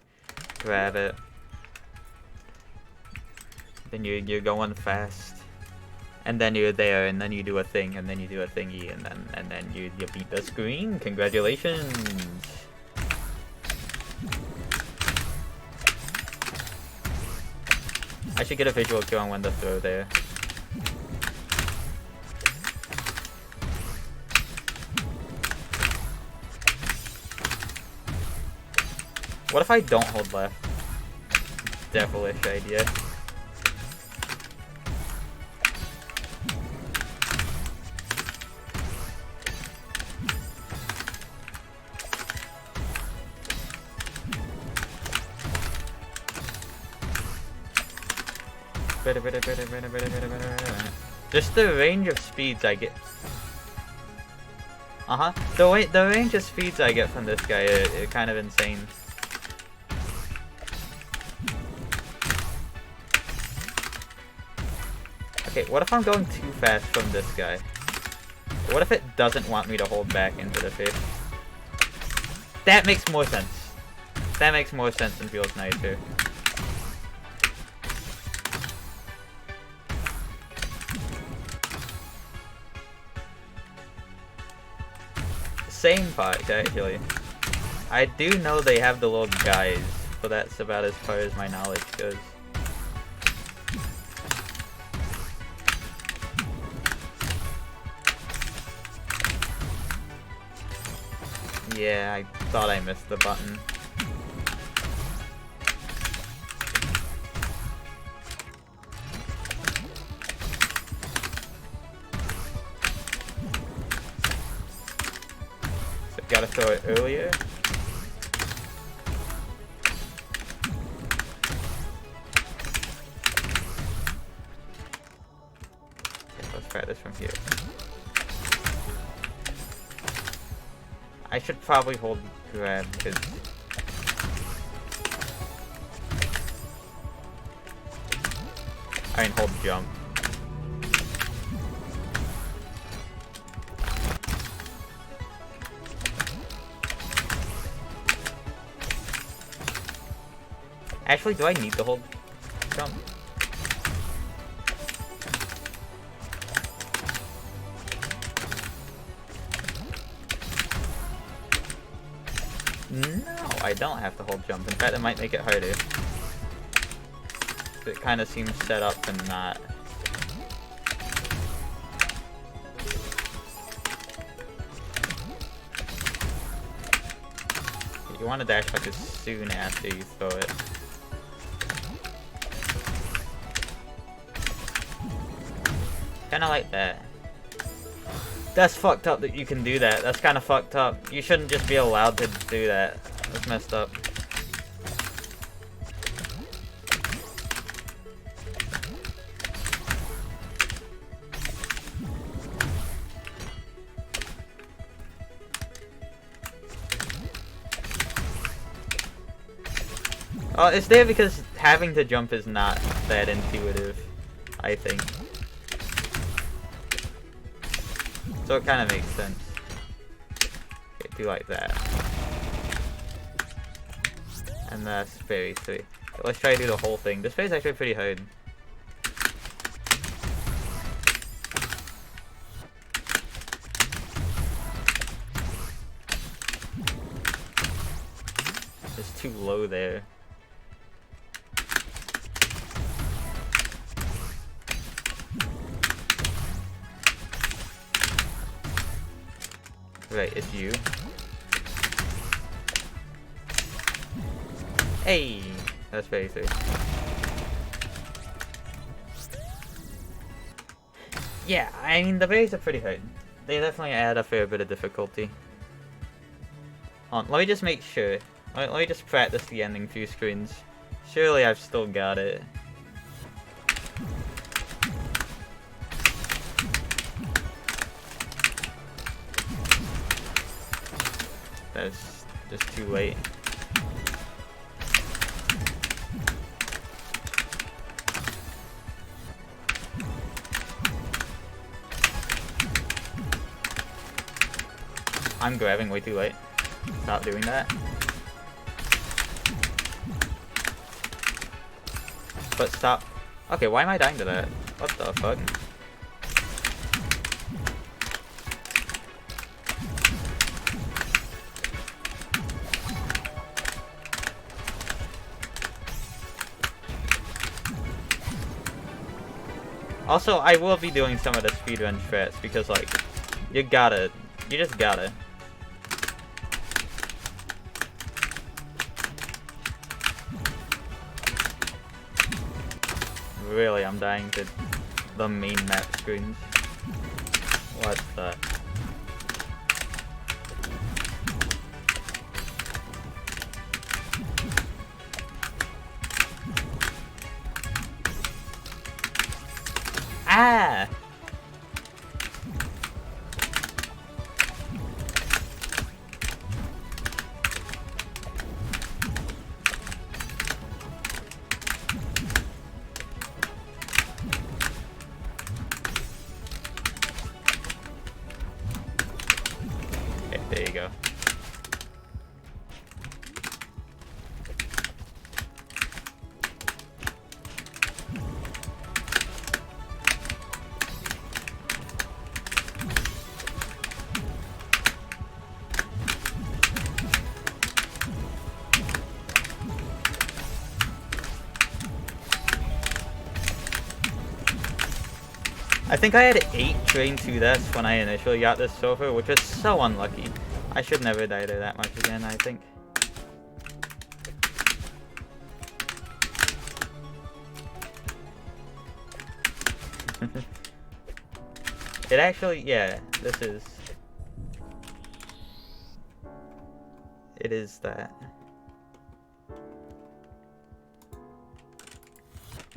grab it, then you're going fast, and then you're there, and then you do a thing, and then you do a thingy, and then you beat the screen. Congratulations! I should get a visual cue on when to throw there. What if I don't hold left? Devilish idea. Just the range of speeds I get. The range of speeds I get from this guy are kind of insane. Okay, what if I'm going too fast from this guy? What if it doesn't want me to hold back into the fish? That makes more sense. That makes more sense and feels nicer. Same part, actually. I do know they have the little guys, but that's about as far as my knowledge goes. Yeah, I thought I missed the button. So gotta throw it earlier. Okay, let's try this from here. I should probably hold grab because I mean hold jump. Actually, do I need to hold jump? No, I don't have to hold jump. In fact, it might make it harder. It kind of seems set up and not. You want to dash like as soon after you throw it. Kinda like that. That's fucked up that you can do that. That's kinda fucked up. You shouldn't just be allowed to do that. That's messed up. Oh, it's there because having to jump is not that intuitive, I think. So it kind of makes sense. Okay, do like that. And that's phase 3. Let's try to do the whole thing. This phase is actually pretty hard. It's too low there. Right, it's you. Hey! That's very safe. Yeah, I mean, the berries are pretty hard. They definitely add a fair bit of difficulty. Hold on, let me just make sure. Let me just practice the ending few screens. Surely I've still got it. That's just too late. I'm grabbing way too late. Stop doing that. But stop. Okay, why am I dying to that? What the fuck? Also, I will be doing some of the speedrun strats because, like, you just gotta. Really, I'm dying to the main map screens. What the? Ah! Okay, there you go. I think I had 8 train to deaths when I initially got this sofa, which was so unlucky. I should never die there that much again, I think. It actually, yeah, this is... It is that.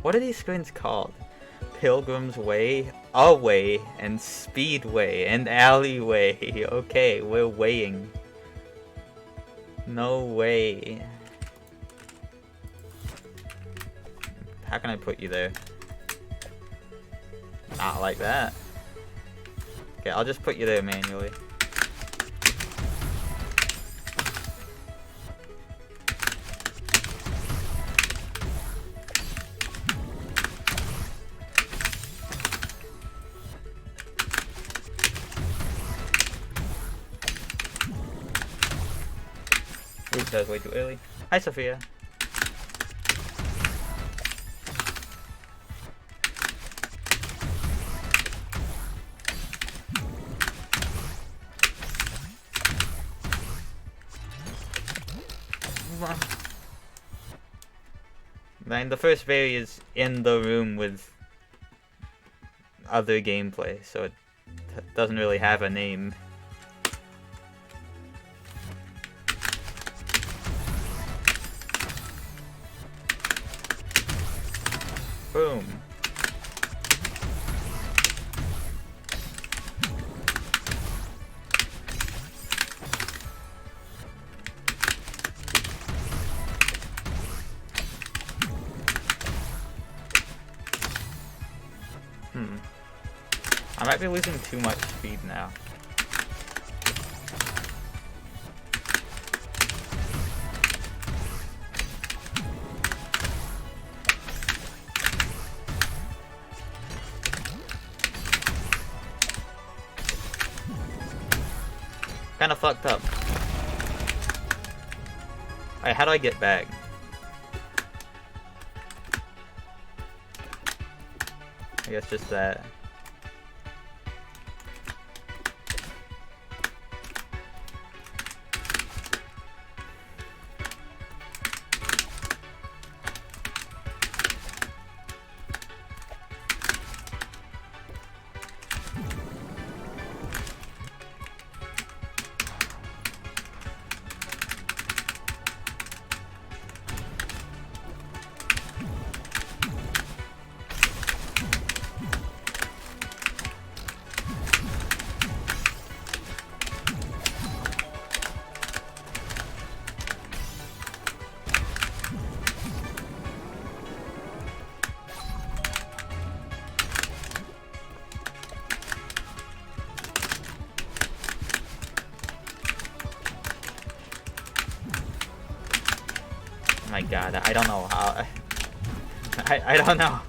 What are these screens called? Pilgrim's Way, Away, and Speedway, and Alleyway. Okay, we're weighing. No way. How can I put you there? Not like that. Okay, I'll just put you there manually. Oops, that was way too early. Hi, Sophia. Then the first berry is in the room with other gameplay, so it doesn't really have a name. Boom. I might be losing too much speed now. Kinda fucked up. Alright, how do I get back? I guess just that. Oh my god, I don't know how. I don't know.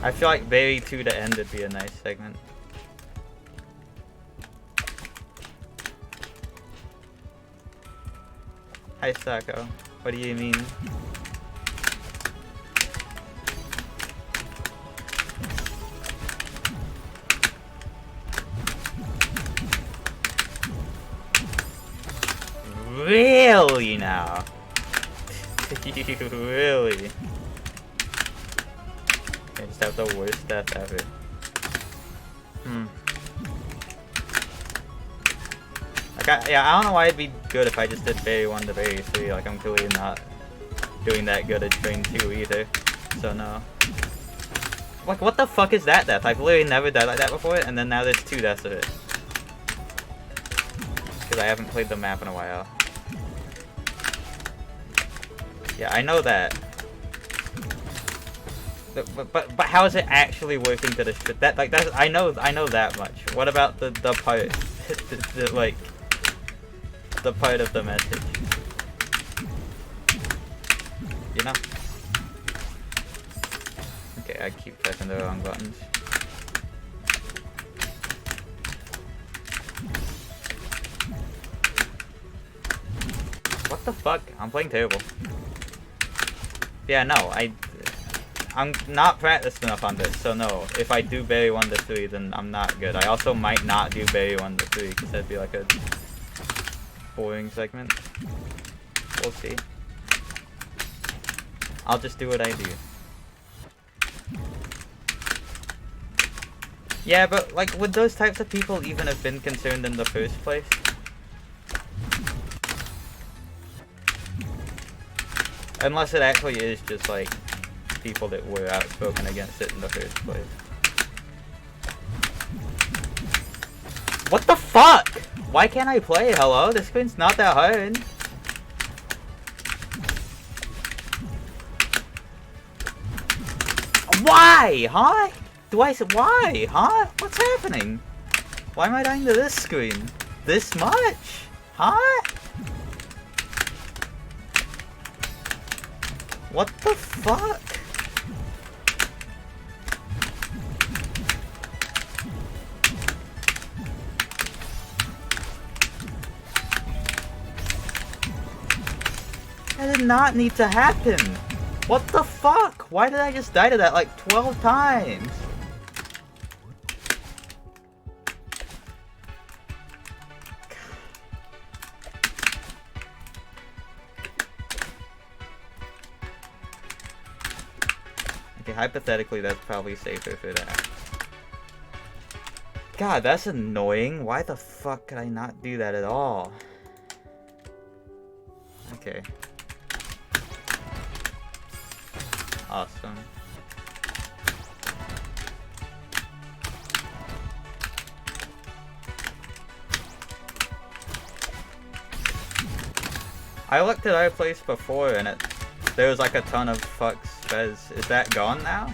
I feel like Berry 2 to end would be a nice segment. Hi Sako, what do you mean? Really now? Really? I just have the worst death ever. Like, yeah, I don't know why it'd be good if I just did Berry 1 to Berry 3. Like, I'm clearly not doing that good at Train 2 either. So, no. Like, what the fuck is that death? I've literally never died like that before, and then now there's 2 deaths of it. Because I haven't played the map in a while. Yeah, I know that. But how is it actually working to this? That like that's I know that much. What about the part, like the part of the message? You know? Okay, I keep pressing the wrong buttons. the fuck? I'm playing terrible. Yeah, no, I'm not practiced enough on this, so no. If I do berry 1 to 3, then I'm not good. I also might not do berry 1 to 3, because that'd be like a boring segment. We'll see. I'll just do what I do. Yeah, but like, would those types of people even have been concerned in the first place? Unless it actually is just like people that were outspoken against it in the first place. What the fuck? Why can't I play? Hello? This screen's not that hard. Why? Huh? Do I say why? Huh? What's happening? Why am I dying to this screen? This much? Huh? What the fuck? That did not need to happen. What the fuck? Why did I just die to that like 12 times? Okay, hypothetically that's probably safer for that. God, that's annoying. Why the fuck could I not do that at all? Okay. Awesome. I looked at our place before and there was like a ton of fucks fez. Is that gone now?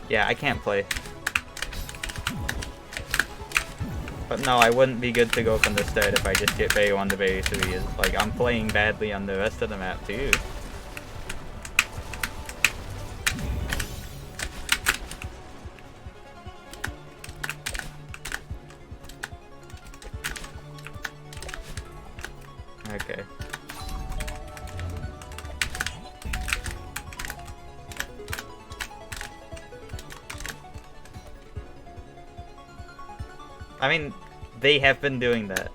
Yeah, I can't play. But no, I wouldn't be good to go from the start if I just get berry 1 to berry 3. Like, I'm playing badly on the rest of the map too. Okay. I mean, they have been doing that.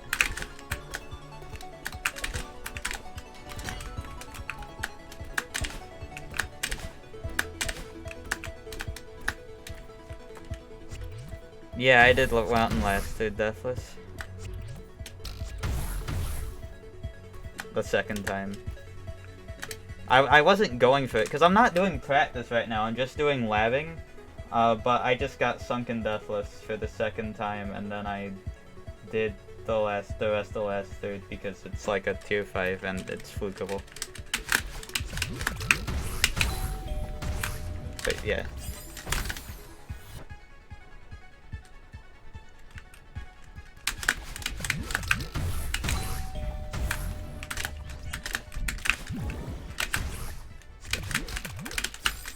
Yeah, I did look Wountain last through Deathless. The second time. I wasn't going for it, because I'm not doing practice right now, I'm just doing labbing. But I just got Sunken Deathless for the second time, and then I did the rest of the last third because it's like a tier 5 and it's flukeable. But yeah.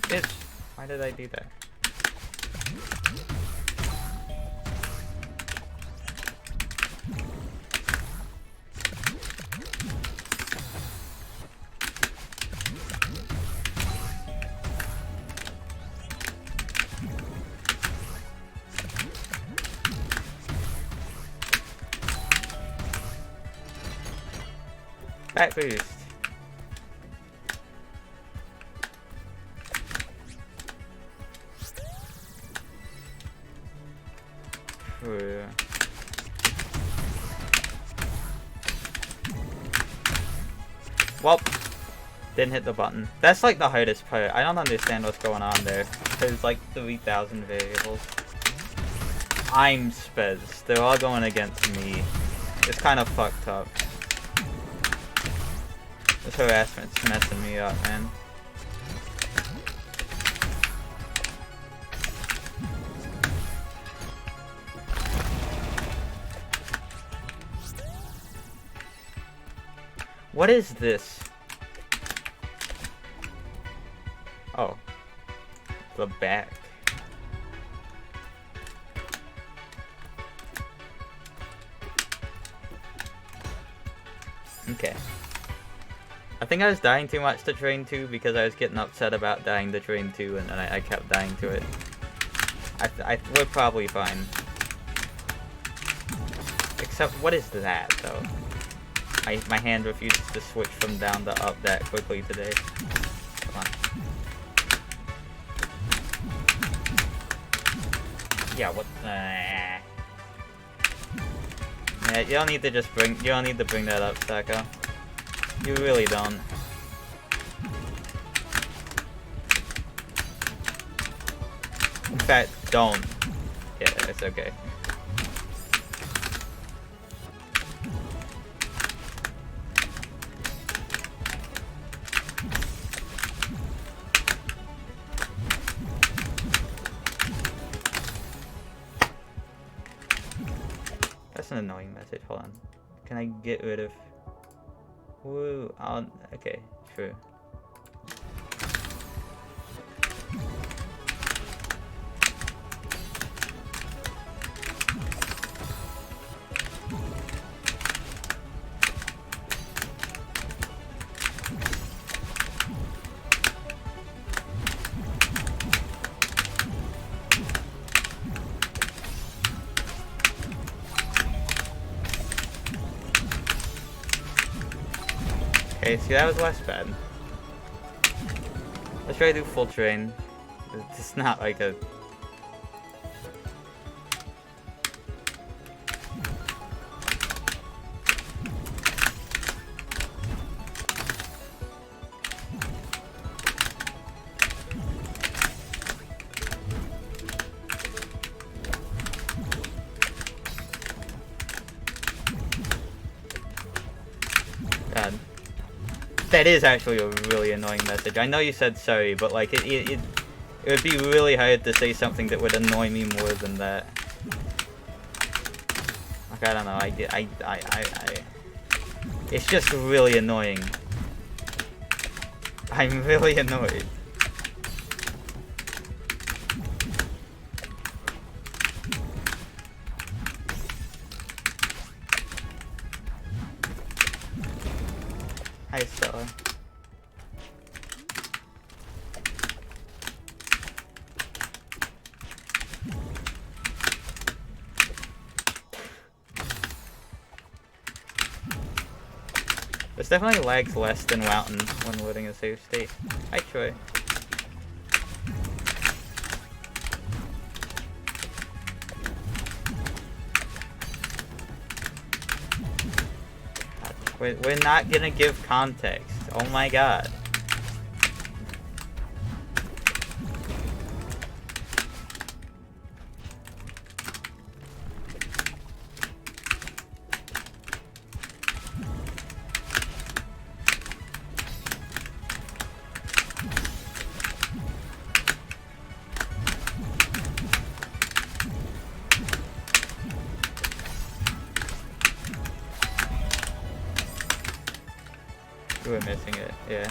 Bitch, why did I do that? Back boost. Well, Didn't hit the button. That's like the hardest part. I don't understand what's going on there. There's like 3,000 variables. I'm spez. They're all going against me. It's kind of fucked up. This harassment's messing me up, man. What is this? Oh. The back. Okay. I think I was dying too much to train 2 because I was getting upset about dying to train 2 and then I kept dying to it. We're probably fine. Except, what is that, though? My hand refuses to switch from down to up that quickly today. Come on. Yeah, what? Yeah, you don't need to just bring. You don't need to bring that up, Sacco. You really don't. In fact, don't. Yeah, it's okay. That's an annoying message. Hold on. Can I get rid of... Woo, okay, true. Okay, see, that was less bad. Let's try to do full train. It's not like a... God. That is actually a really annoying message. I know you said sorry, but like it would be really hard to say something that would annoy me more than that. Like, I don't know. It's just really annoying. I'm really annoyed. Hi, Stella. This definitely lags less than wountain when loading a save state. Hi, Troy. We're not gonna give context. Oh my god. We're missing it, yeah.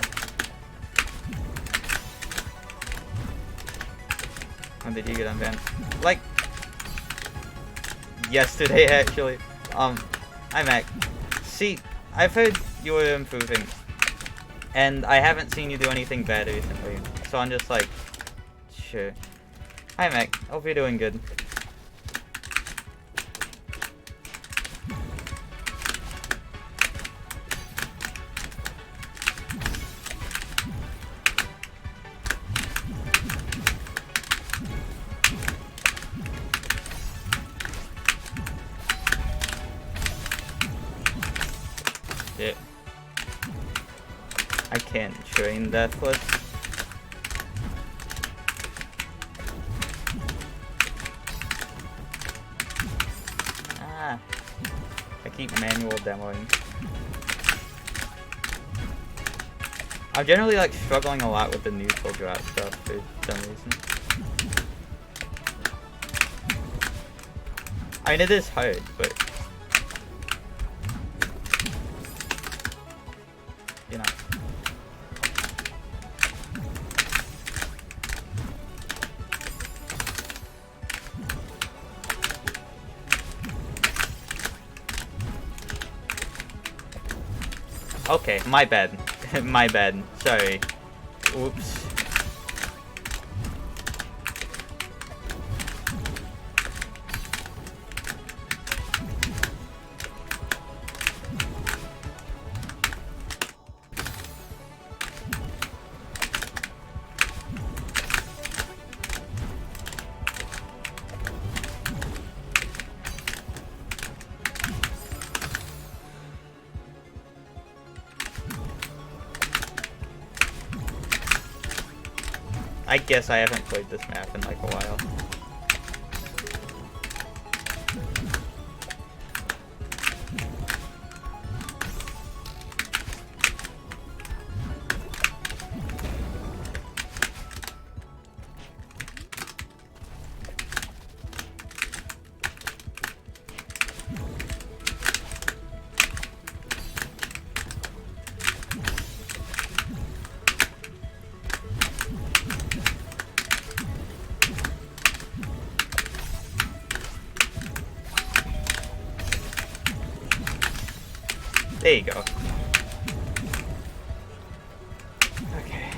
When did you get unbanned? Like, yesterday actually. Hi Mac. See, I've heard you were improving, and I haven't seen you do anything bad recently, so I'm just like, sure. Hi Mac, hope you're doing good. can't train Deathless. Ah, I keep manual demoing. I'm generally like struggling a lot with the neutral drop stuff for some reason. I mean, it is hard, but you know. Okay, my bad. My bad. Sorry. Oops. I guess I haven't played this map in like a while. There you go. Okay.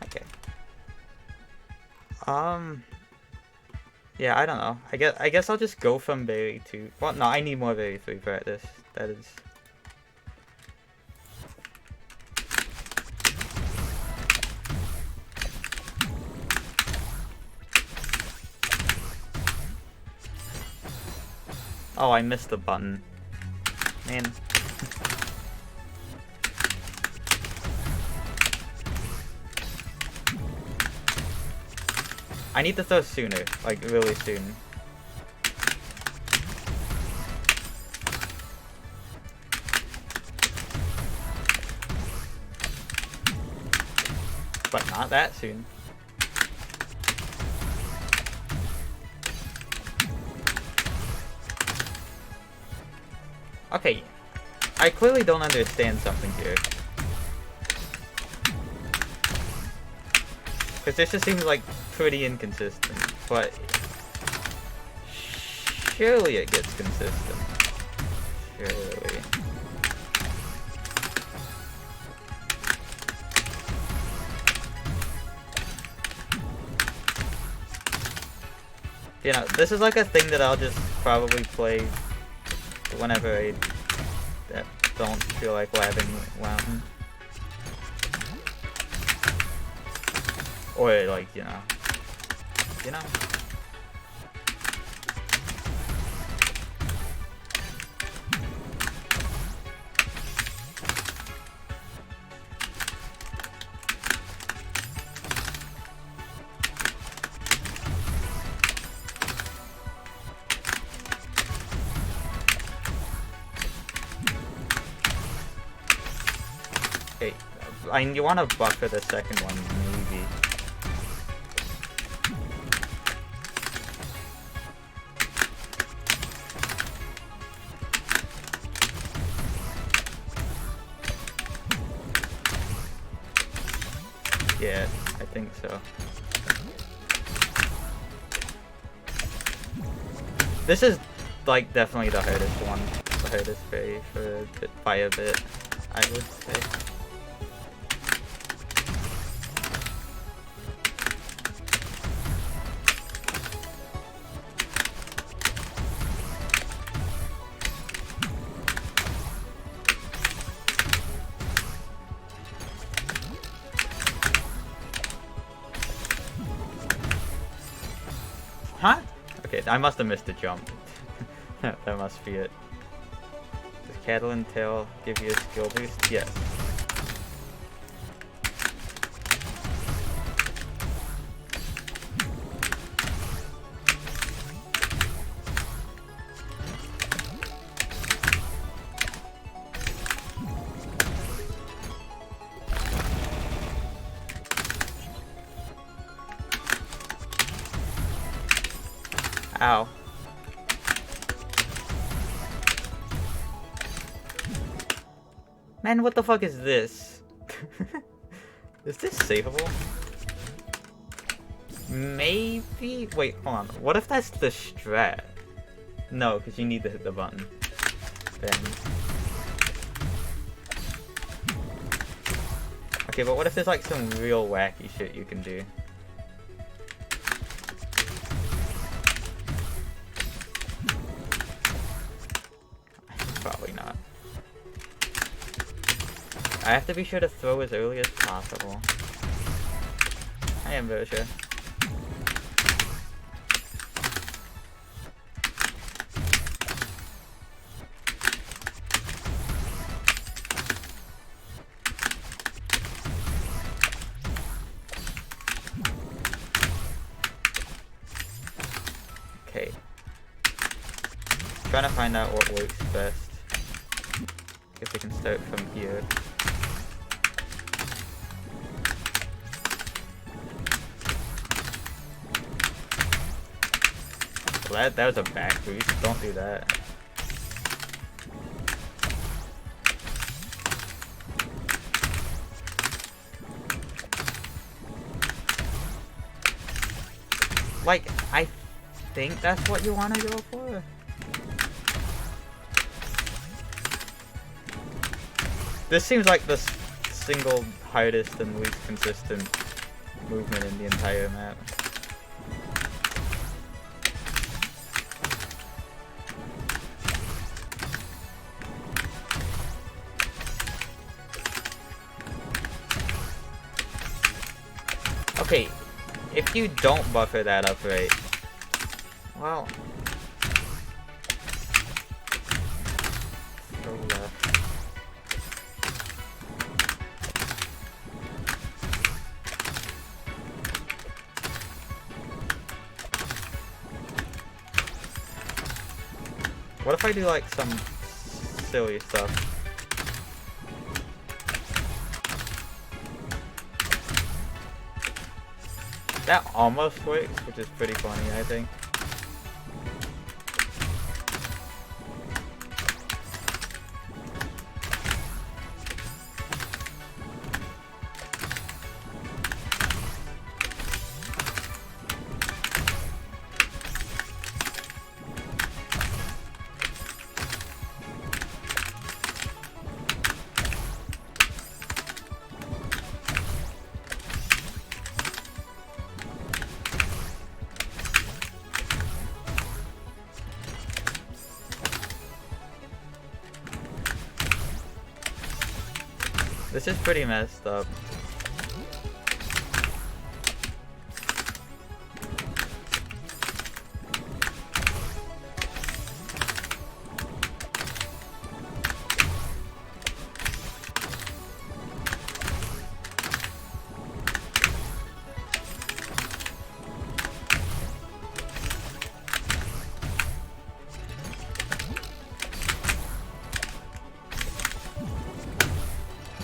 Okay. Yeah, I don't know. I guess I'll just go from berry to. Well, no, I need more berry 3 practice. That is. Oh, I missed the button. Man. I need to throw sooner, like really soon. But not that soon. Okay, I clearly don't understand something here. Because this just seems like pretty inconsistent, but surely it gets consistent. Surely. You know, this is like a thing that I'll just probably play whenever I don't feel like labbing wountain. Or like, you know. Okay, you want to buffer the second one, maybe. Yeah, I think so. This is like definitely the hardest one, the hardest fairy by a bit, I would say. Wait, I must have missed a jump. That must be it. Does Catalan Tail give you a skill boost? Yes. Ow. Man, what the fuck is this? Is this savable? Maybe? Wait, hold on. What if that's the strat? No, because you need to hit the button. Then. Okay, but what if there's like some real wacky shit you can do? Probably not. I have to be sure to throw as early as possible. I am very sure. Okay. Trying to find out what works best. Guess we can start from here. Well, that was a back boost. Don't do that. Like, I think that's what you want to go for. This seems like the single hardest and least consistent movement in the entire map. Okay, if you don't buffer that up right, well, go left. What if I do like some silly stuff? That almost works, which is pretty funny, I think. This is pretty messed up.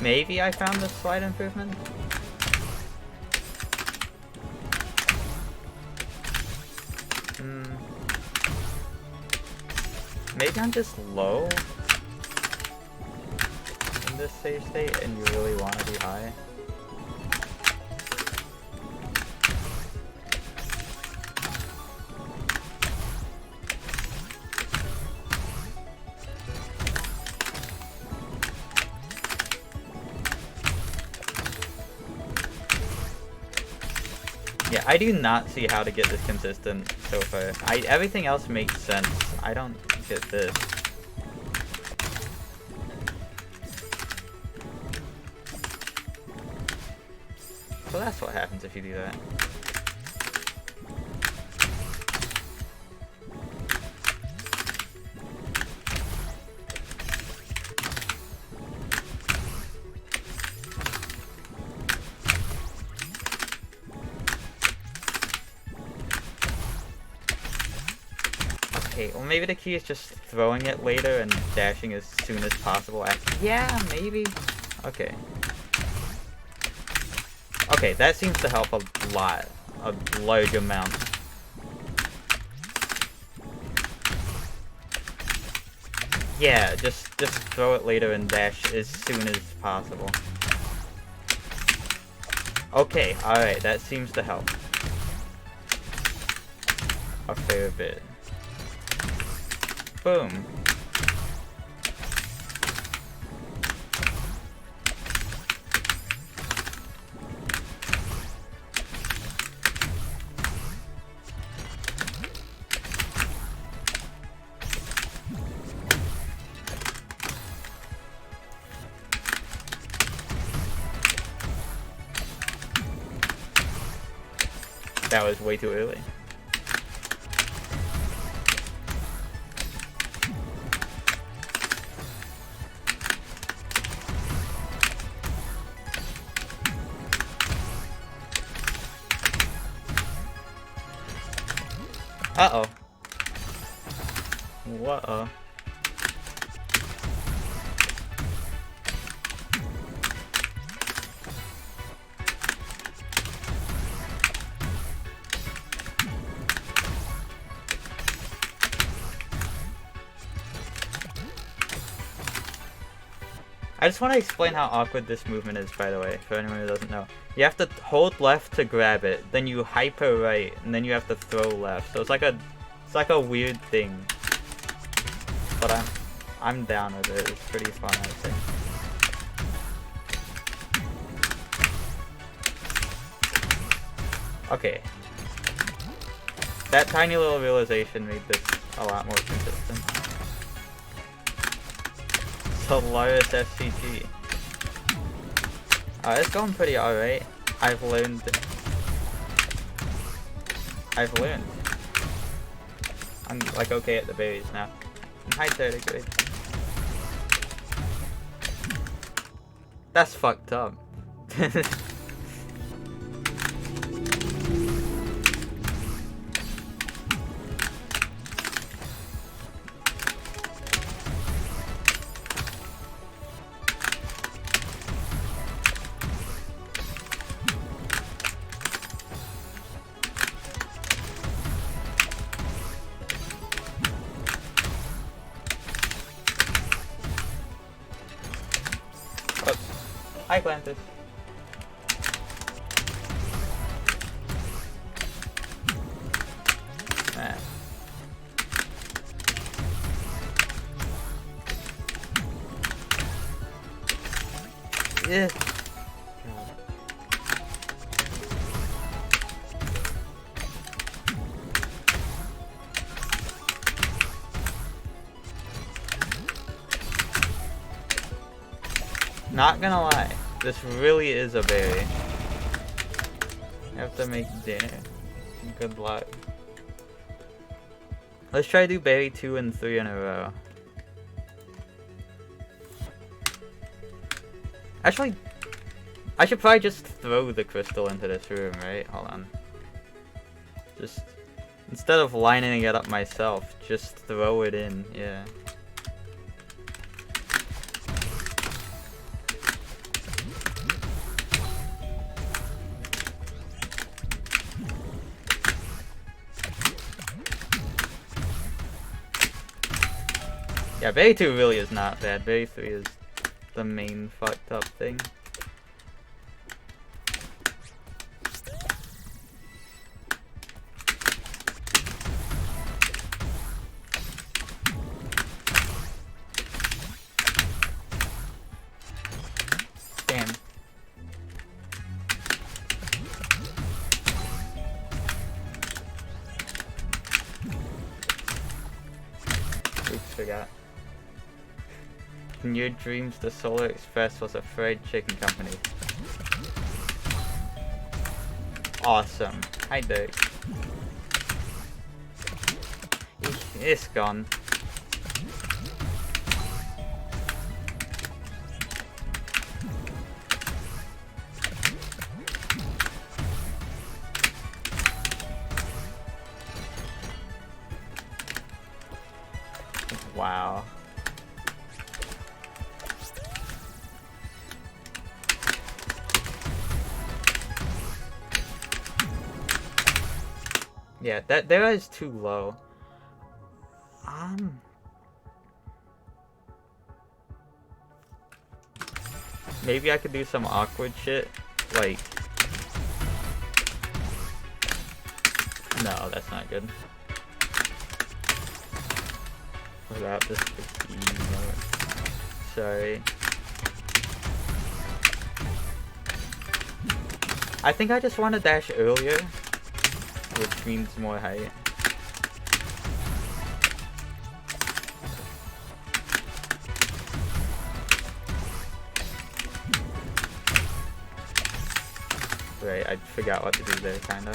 Maybe I found the slight improvement? Maybe I'm just low in this save state and you really want to be high. Yeah, I do not see how to get this consistent so far. Everything else makes sense. I don't get this. So that's what happens if you do that. Okay, well maybe the key is just throwing it later and dashing as soon as possible after. Yeah, maybe. Okay. Okay, that seems to help a lot. A large amount. Yeah, just throw it later and dash as soon as possible. Okay, alright, that seems to help. A fair bit. Boom. That was way too early. Uh-oh. What-oh. I just want to explain how awkward this movement is, by the way, for anyone who doesn't know. You have to hold left to grab it, then you hyper right, and then you have to throw left. So it's like a weird thing. But I'm down with it. It's pretty fun, I think. Okay. That tiny little realization made this a lot more consistent. Solaris FCG. It's going pretty alright. I've learned. I'm like okay at the berries now. I'm high 30 grade. That's fucked up. Hi, Clantis. Man. Yeah. Not gonna lie, this really is a berry. You have to make dinner. Good luck. Let's try to do berry 2 and 3 in a row. Actually, I should probably just throw the crystal into this room, right? Hold on. Just, instead of lining it up myself, just throw it in, yeah. Yeah, berry 2 really is not bad. Berry 3 is the main fucked up thing. Damn. Oops, forgot. In your dreams, the Solar Express was a fried chicken company. Awesome. Hi, Dirk. It's gone. Yeah, that there is too low. Maybe I could do some awkward shit, like... No, that's not good. What about this? Sorry. I think I just want to dash earlier, which means more height. Right, I forgot what to do there, kinda.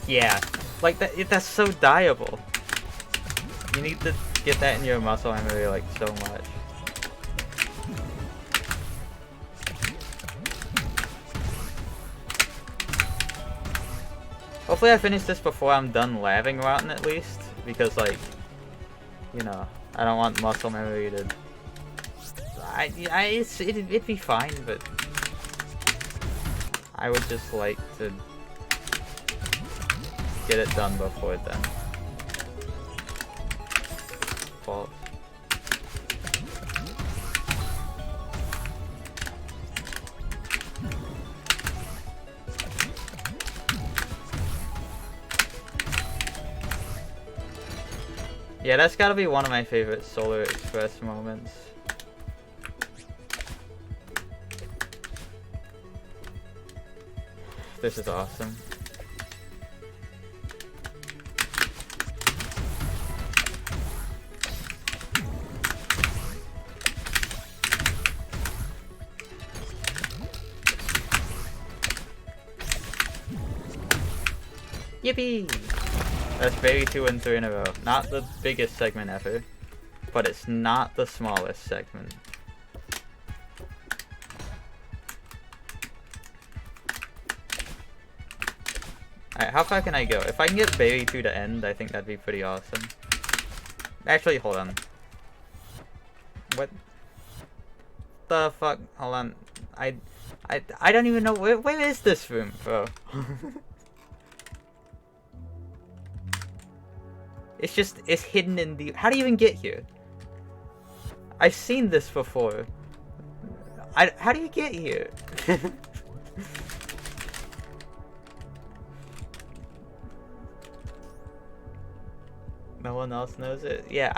Yeah, like that's so dieable. You need to get that in your muscle memory like so much. Hopefully I finish this before I'm done laving routing at least, because like, you know, I don't want muscle memory to... it'd be fine, but I would just like to get it done before then. False. Yeah, that's gotta be one of my favorite Solar Express moments. This is awesome. Yippee! That's baby 2 and 3 in a row. Not the biggest segment ever, but it's not the smallest segment. Alright, how far can I go? If I can get baby 2 to end, I think that'd be pretty awesome. Actually, hold on. What the fuck? Hold on. I don't even know where is this room, bro? It's hidden in the... How do you even get here? I've seen this before. How do you get here? No one else knows it? Yeah,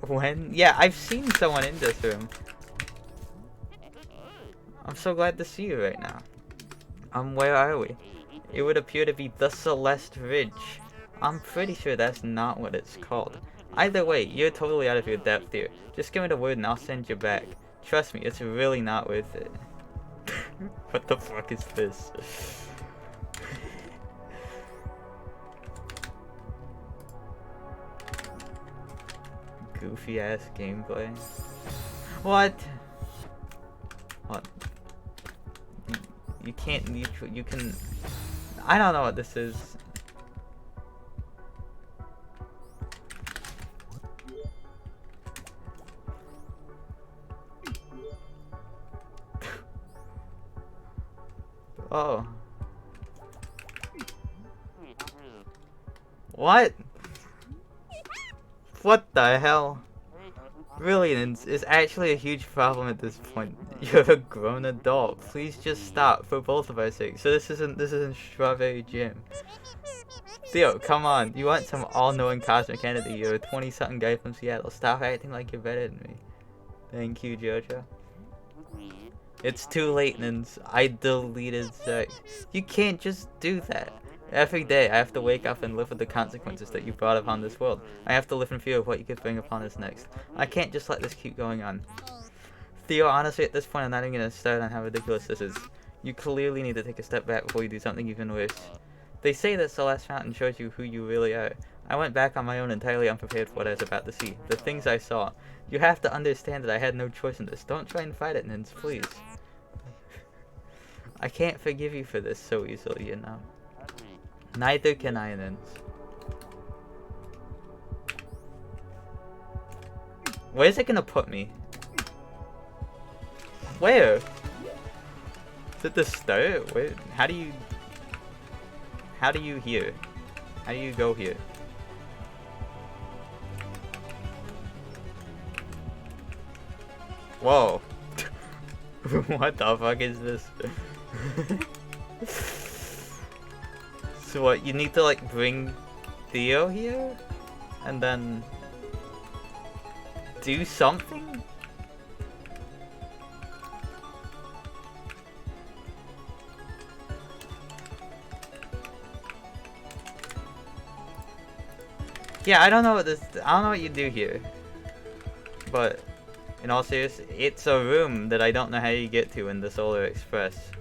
Yeah, I've seen someone in this room. I'm so glad to see you right now. Where are we? It would appear to be the Celeste Ridge. I'm pretty sure that's not what it's called. Either way, you're totally out of your depth here. Just give me the word and I'll send you back. Trust me, it's really not worth it. What the fuck is this? Goofy ass gameplay. What? What? You can't, you can... I don't know what this is. Oh. What? What the hell? Brilliance is actually a huge problem at this point. You're a grown adult. Please just stop for both of our sakes. So this isn't Strawberry Jim. Theo, come on. You want some all-knowing cosmic entity. You're a 20-something guy from Seattle. Stop acting like you're better than me. Thank you, Jojo. It's too late, Nins. I deleted sex. You can't just do that. Every day I have to wake up and live with the consequences that you brought upon this world. I have to live in fear of what you could bring upon us next. I can't just let this keep going on. Theo, honestly, at this point, I'm not even going to start on how ridiculous this is. You clearly need to take a step back before you do something even worse. They say that Celeste Fountain shows you who you really are. I went back on my own entirely unprepared for what I was about to see. The things I saw. You have to understand that I had no choice in this. Don't try and fight it, Nins, please. I can't forgive you for this so easily, you know. Neither can I, Nins. Where's it gonna put me? Where? Is it the start? Where? How do you here? How do you go here? Whoa. What the fuck is this? So what, you need to like bring Theo here? And then do something? Yeah, I don't know what you do here. But in all seriousness, it's a room that I don't know how you get to in the Solar Express.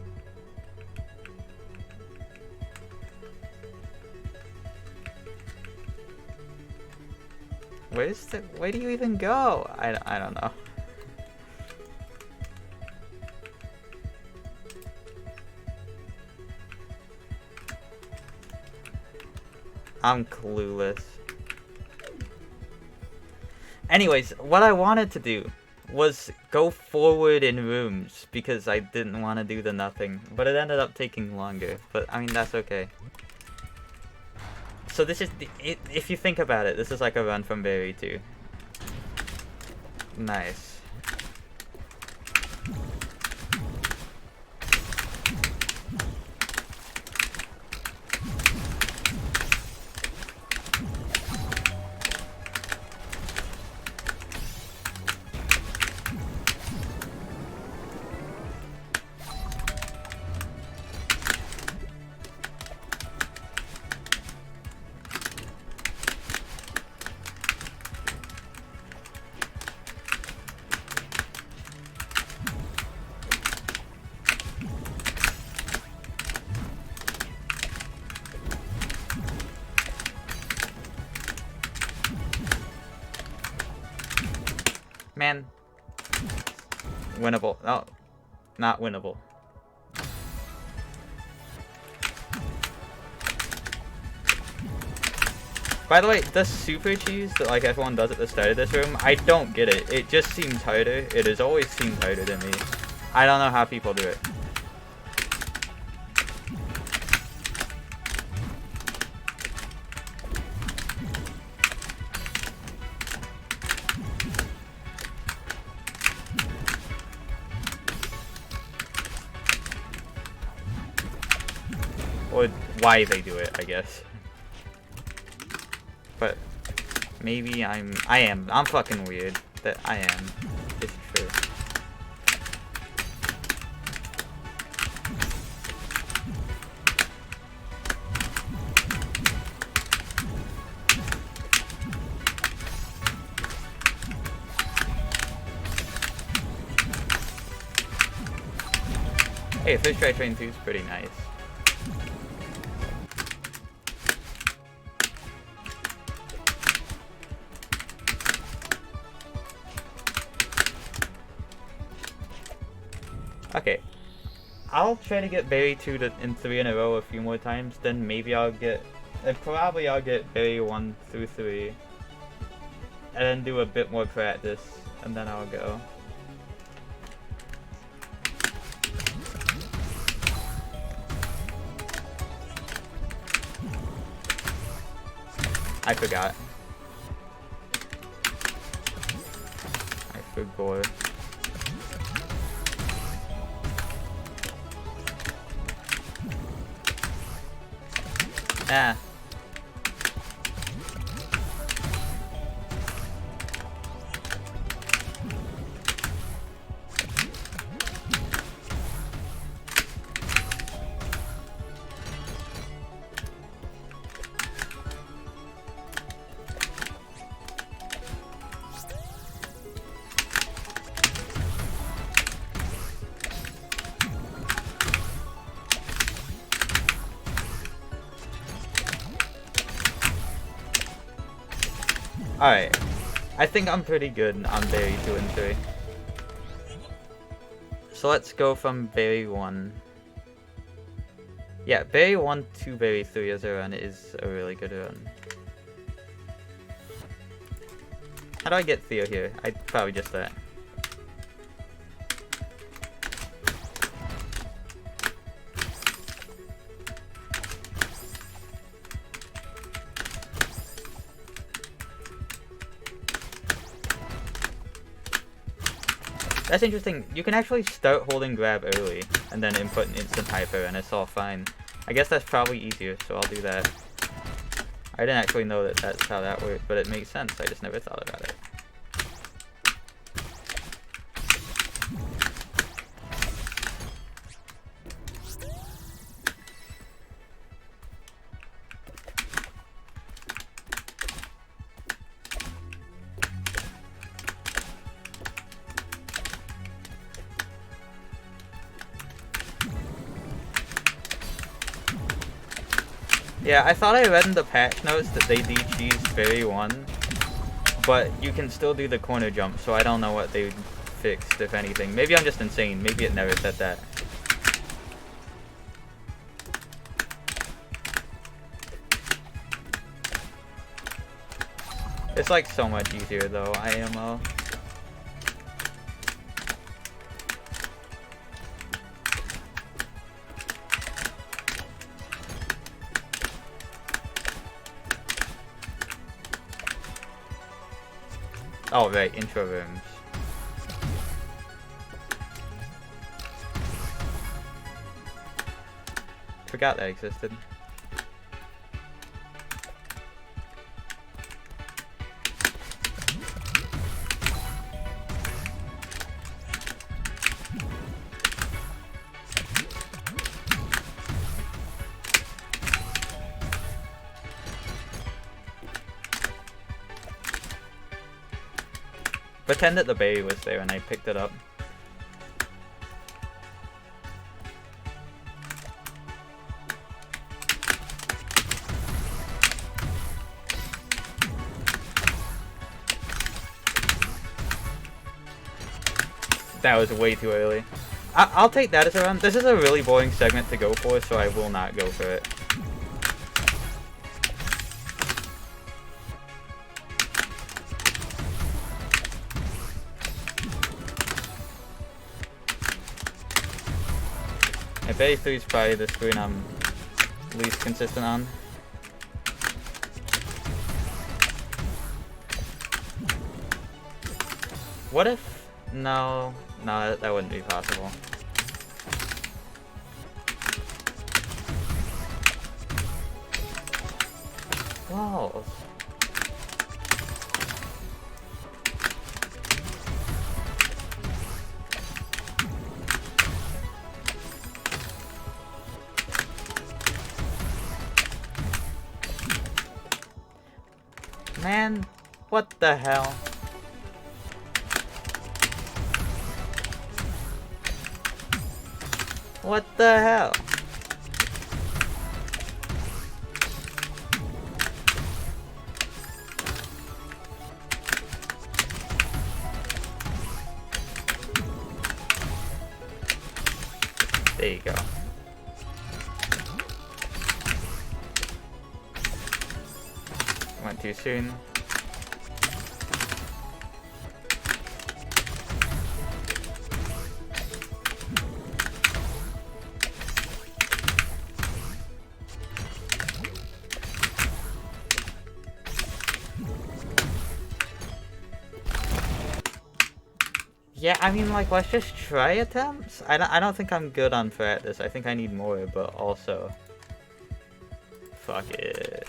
Where do you even go? I don't know. I'm clueless. Anyways, what I wanted to do was go forward in rooms because I didn't want to do the nothing, but it ended up taking longer. But I mean, that's okay. So this is if you think about it, this is like a run from Berry 2. Nice. Man. Winnable. Oh, not winnable. By the way, the super cheese that like everyone does at the start of this room, I don't get it. It just seems harder. It has always seemed harder to me. I don't know how people do it. Or why they do it, I guess. But maybe I'm fucking weird. That I am. It's true. Hey, Fish Try Train 2 is pretty nice. Okay, I'll try to get Berry 2 in 3 in a row a few more times, then maybe I'll get, probably I'll get Berry 1 through 3, and then do a bit more practice, and then I'll go. I forgot. I forgot. Ah. Alright. I think I'm pretty good on berry 2 and 3. So let's go from berry 1. Yeah, berry 1 to berry 3 as a run is a really good run. How do I get Theo here? I'd probably just that. That's interesting. You can actually start holding grab early, and then input an instant hyper, and it's all fine. I guess that's probably easier, so I'll do that. I didn't actually know that that's how that worked, but it makes sense. I just never thought about it. Yeah, I thought I read in the patch notes that they de-cheesed berry 1, but you can still do the corner jump, so I don't know what they fixed, if anything. Maybe I'm just insane. Maybe it never said that. It's like so much easier though, IMO. Oh right, intro rooms. Forgot that existed. Pretend that the berry was there and I picked it up. That was way too early. I'll take that as a run. This is a really boring segment to go for, so I will not go for it. Berry 3 is probably the screen I'm least consistent on. What if... No, that wouldn't be possible. Walls. Man, what the hell? What the hell? There you go. Went too soon. Yeah, I mean, like, let's just try attempts. I don't think I'm good on practice. I think I need more, but also, fuck it.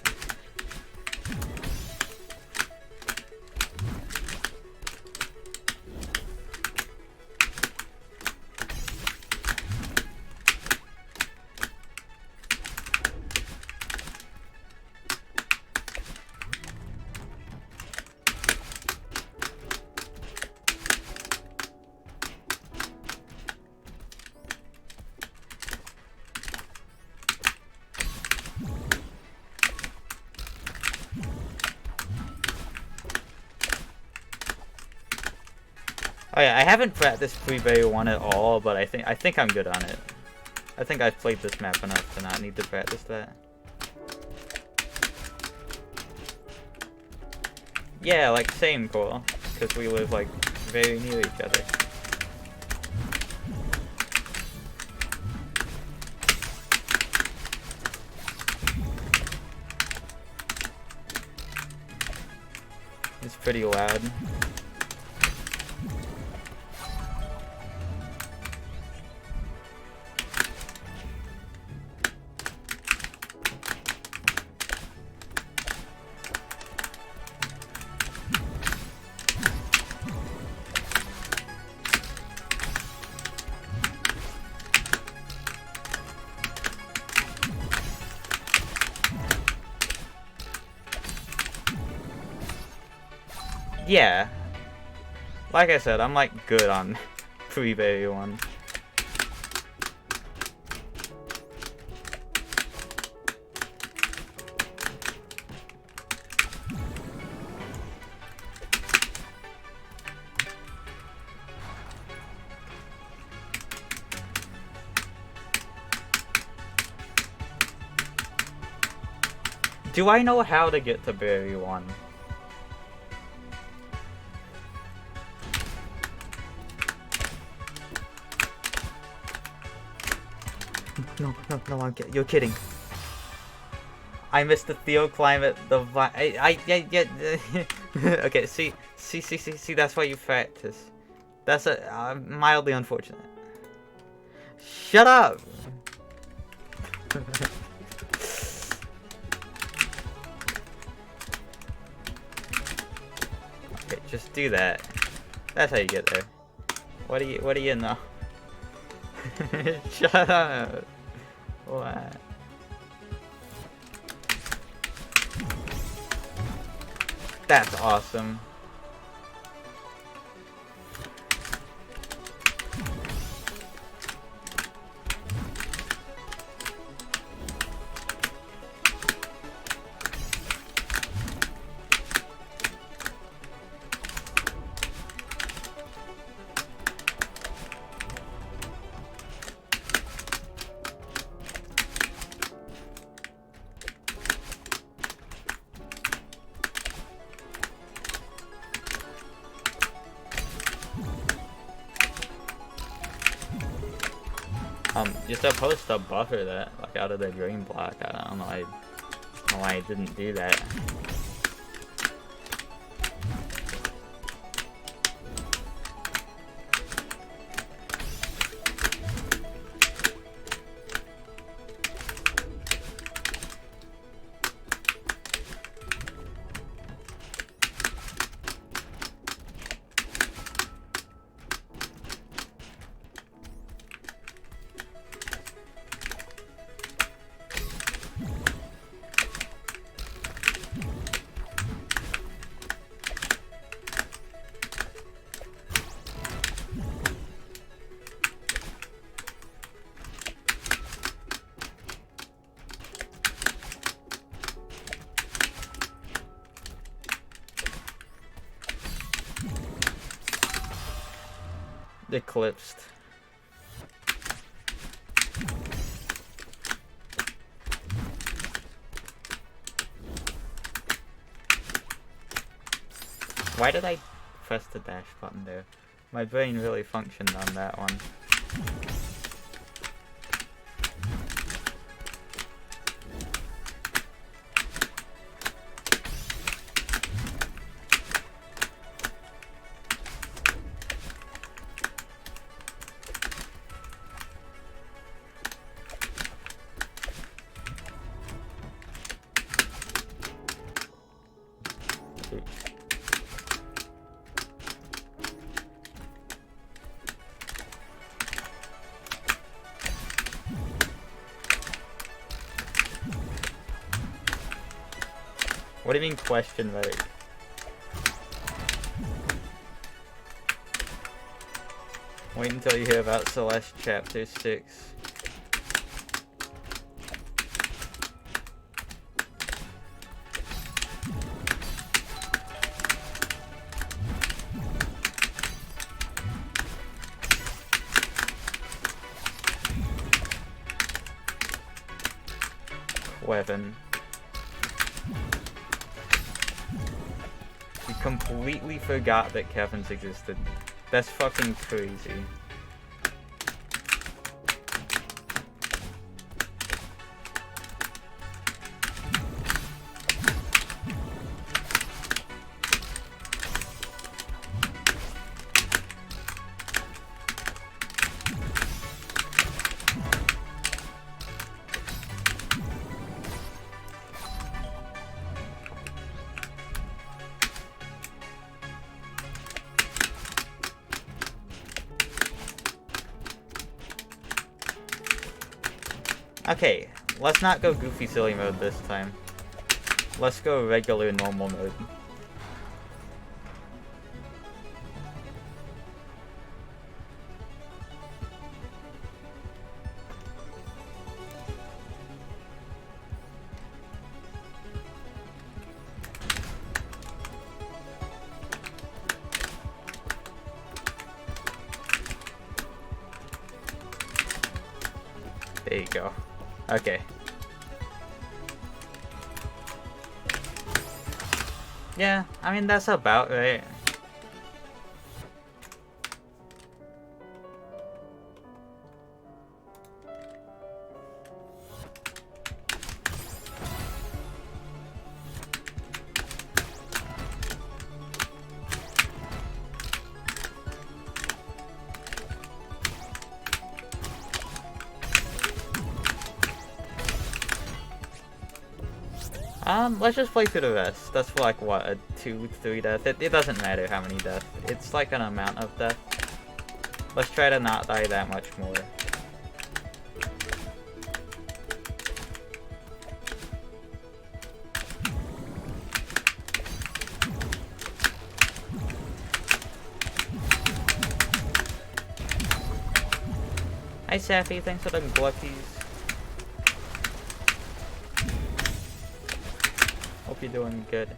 Oh yeah, I haven't practiced Pre-Berry 1 at all, but I think I'm good on it. I think I've played this map enough to not need to practice that. Yeah, like same cool, because we live like very near each other. It's pretty loud. Yeah. Like I said, I'm like good on Pre-Berry 1. Do I know how to get to Berry 1? No, you're kidding. I missed the Theo climate, okay, see, that's why you practice. That's mildly unfortunate. Shut up! Okay, just do that. That's how you get there. What do you know? Shut up! What? That's awesome. You're supposed to buffer that, like, out of the green block. I don't know why I didn't do that. Eclipsed. Why did I press the dash button there? My brain really functioned on that one. What do you mean question mark? Wait until you hear about Celeste Chapter 6. weapon. You completely forgot that Kevin's existed. That's fucking crazy. Okay, let's not go goofy silly mode this time. Let's go regular normal mode. There you go. Okay. Yeah, I mean, that's about right. Let's just play through the rest. That's for like, what, a 2, 3 death? It doesn't matter how many deaths. It's like an amount of death. Let's try to not die that much more. Hi Safi, thanks for the gluckies. Hope you're doing good.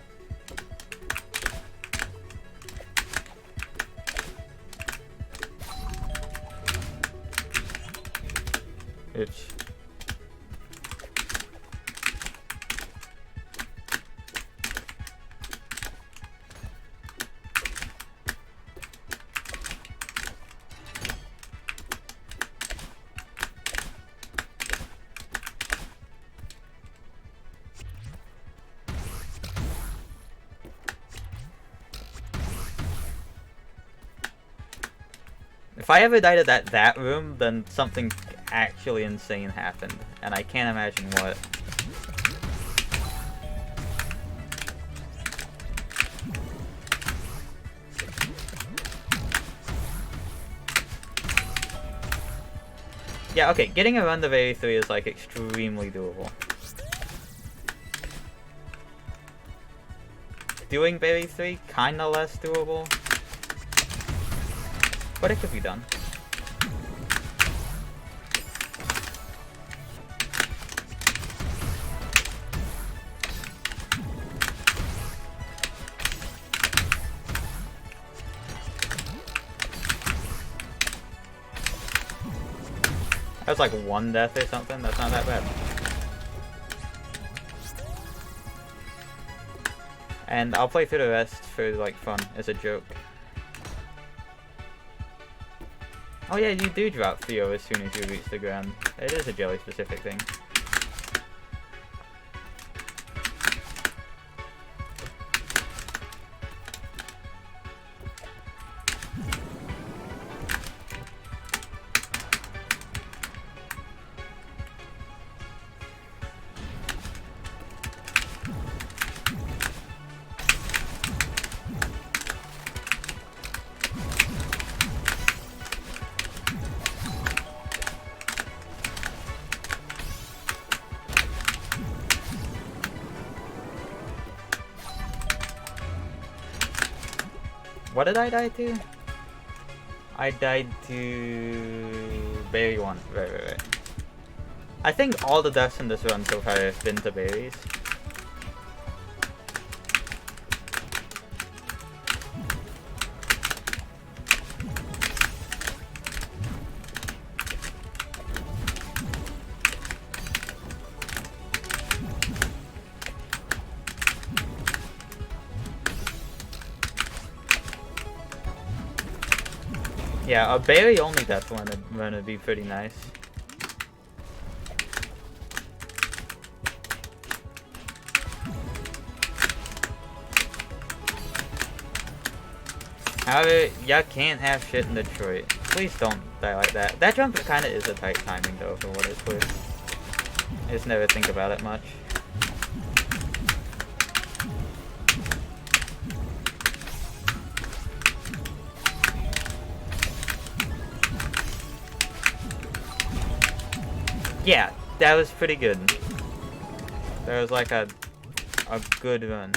Itch. If I ever died at that room, then something actually insane happened, and I can't imagine what. Yeah, okay, getting around the Very 3 is like extremely doable. Doing Very 3, kinda less doable. But it could be done. That was like 1 death or something. That's not that bad. And I'll play through the rest for like fun, as a joke. Oh yeah, you do drop Theo as soon as you reach the ground. It is a jelly specific thing. What did I die to? I died to Berry 1. Right. I think all the deaths in this run so far have been to berries. Yeah, a berry only death one would be pretty nice. However, y'all can't have shit in Detroit. Please don't die like that. That jump kinda is a tight timing though, for what it's worth. I just never think about it much. Yeah, that was pretty good. That was like a good run.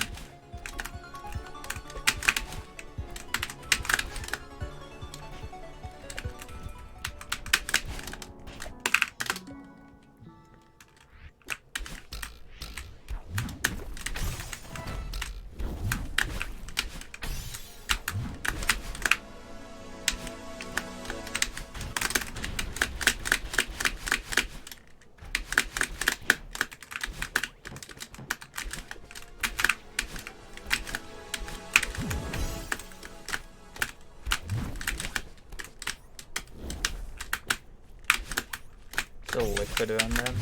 Still liquid around them.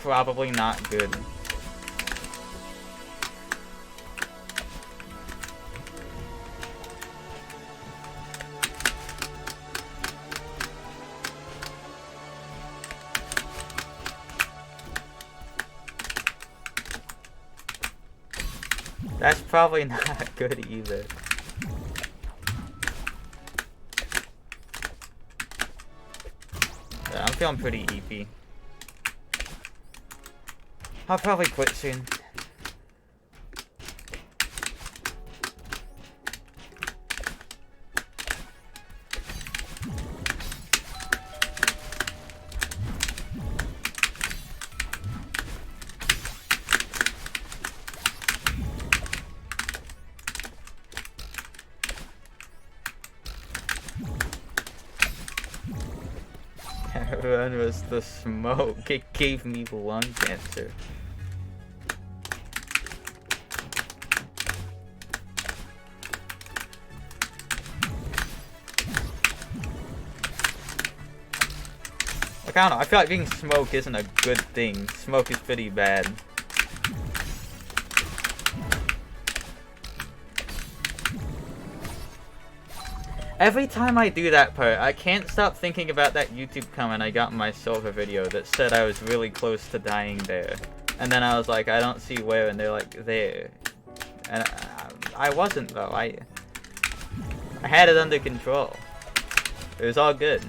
Probably not good. That's probably not good either. Yeah, I'm feeling pretty EP. I'll probably quit soon. Everyone was the smoke. It gave me lung cancer. Like, I don't know, I feel like being smoke isn't a good thing. Smoke is pretty bad. Every time I do that part, I can't stop thinking about that YouTube comment I got in my silver video that said I was really close to dying there. And then I was like, I don't see where, and they're like, there. And I wasn't though, I had it under control. It was all good.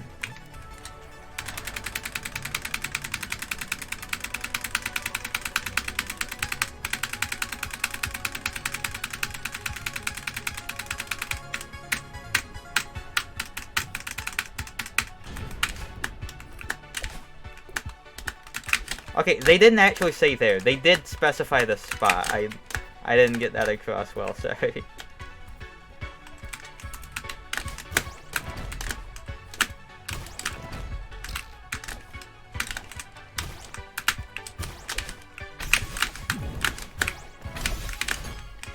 Okay, they didn't actually say there. They did specify the spot. I didn't get that across well, sorry.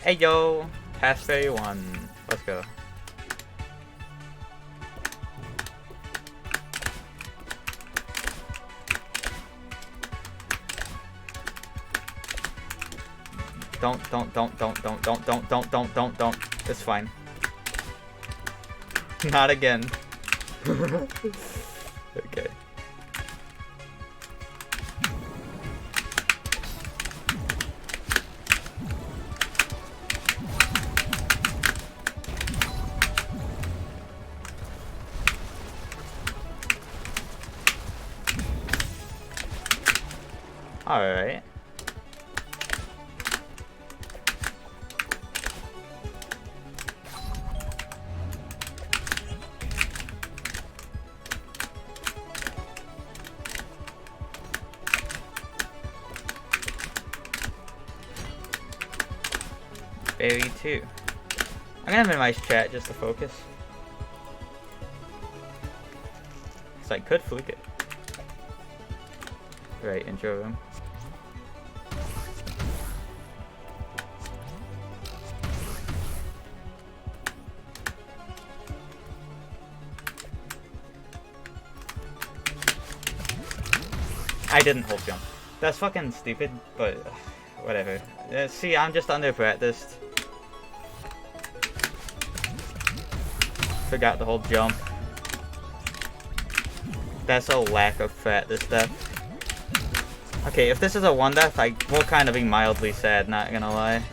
Hey yo, Passberry 1. Let's go. Don't. It's fine. Not again. Okay. Alright. Berry 2. I'm gonna minimize chat just to focus. Cause I could fluke it. Right, intro room. I didn't hold jump. That's fucking stupid, but whatever. See, I'm just under-practiced. Forgot to hold jump. That's a lack of practice death. Okay, if this is a 1 death, I will kind of be mildly sad, not gonna lie.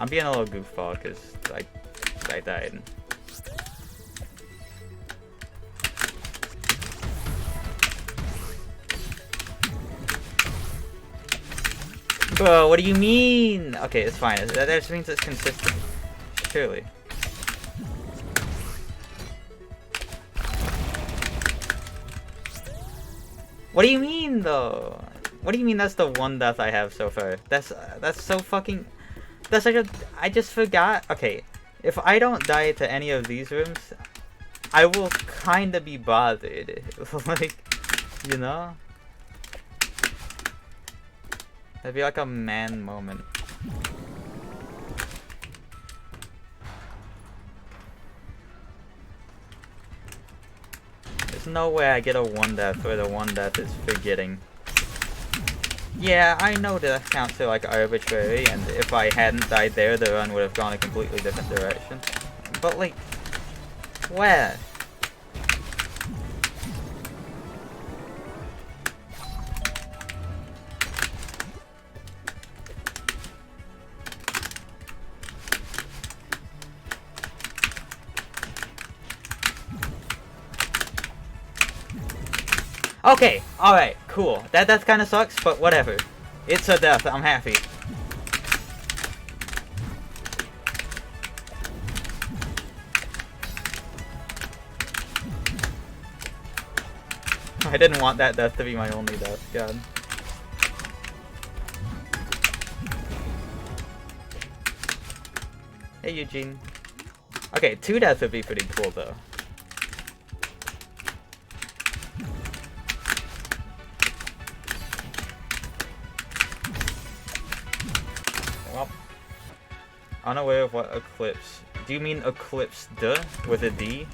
I'm being a little goofball because I died. Bro, what do you mean? Okay, it's fine. That just means it's consistent. Surely. What do you mean, though? What do you mean that's the 1 death I have so far? That's so fucking... That's like a... I just forgot... Okay, if I don't die to any of these rooms, I will kinda be bothered. Like, you know? That'd be like a man moment. There's no way I get a 1 death where the 1 death is forgetting. Yeah, I know that counts are like arbitrary, and if I hadn't died there, the run would have gone a completely different direction. But like, where? Okay, alright, cool. That kinda sucks, but whatever. It's a death, I'm happy. I didn't want that death to be my only death, god. Hey Eugene. Okay, 2 deaths would be pretty cool though. Unaware of what eclipse. Do you mean eclipse with a D?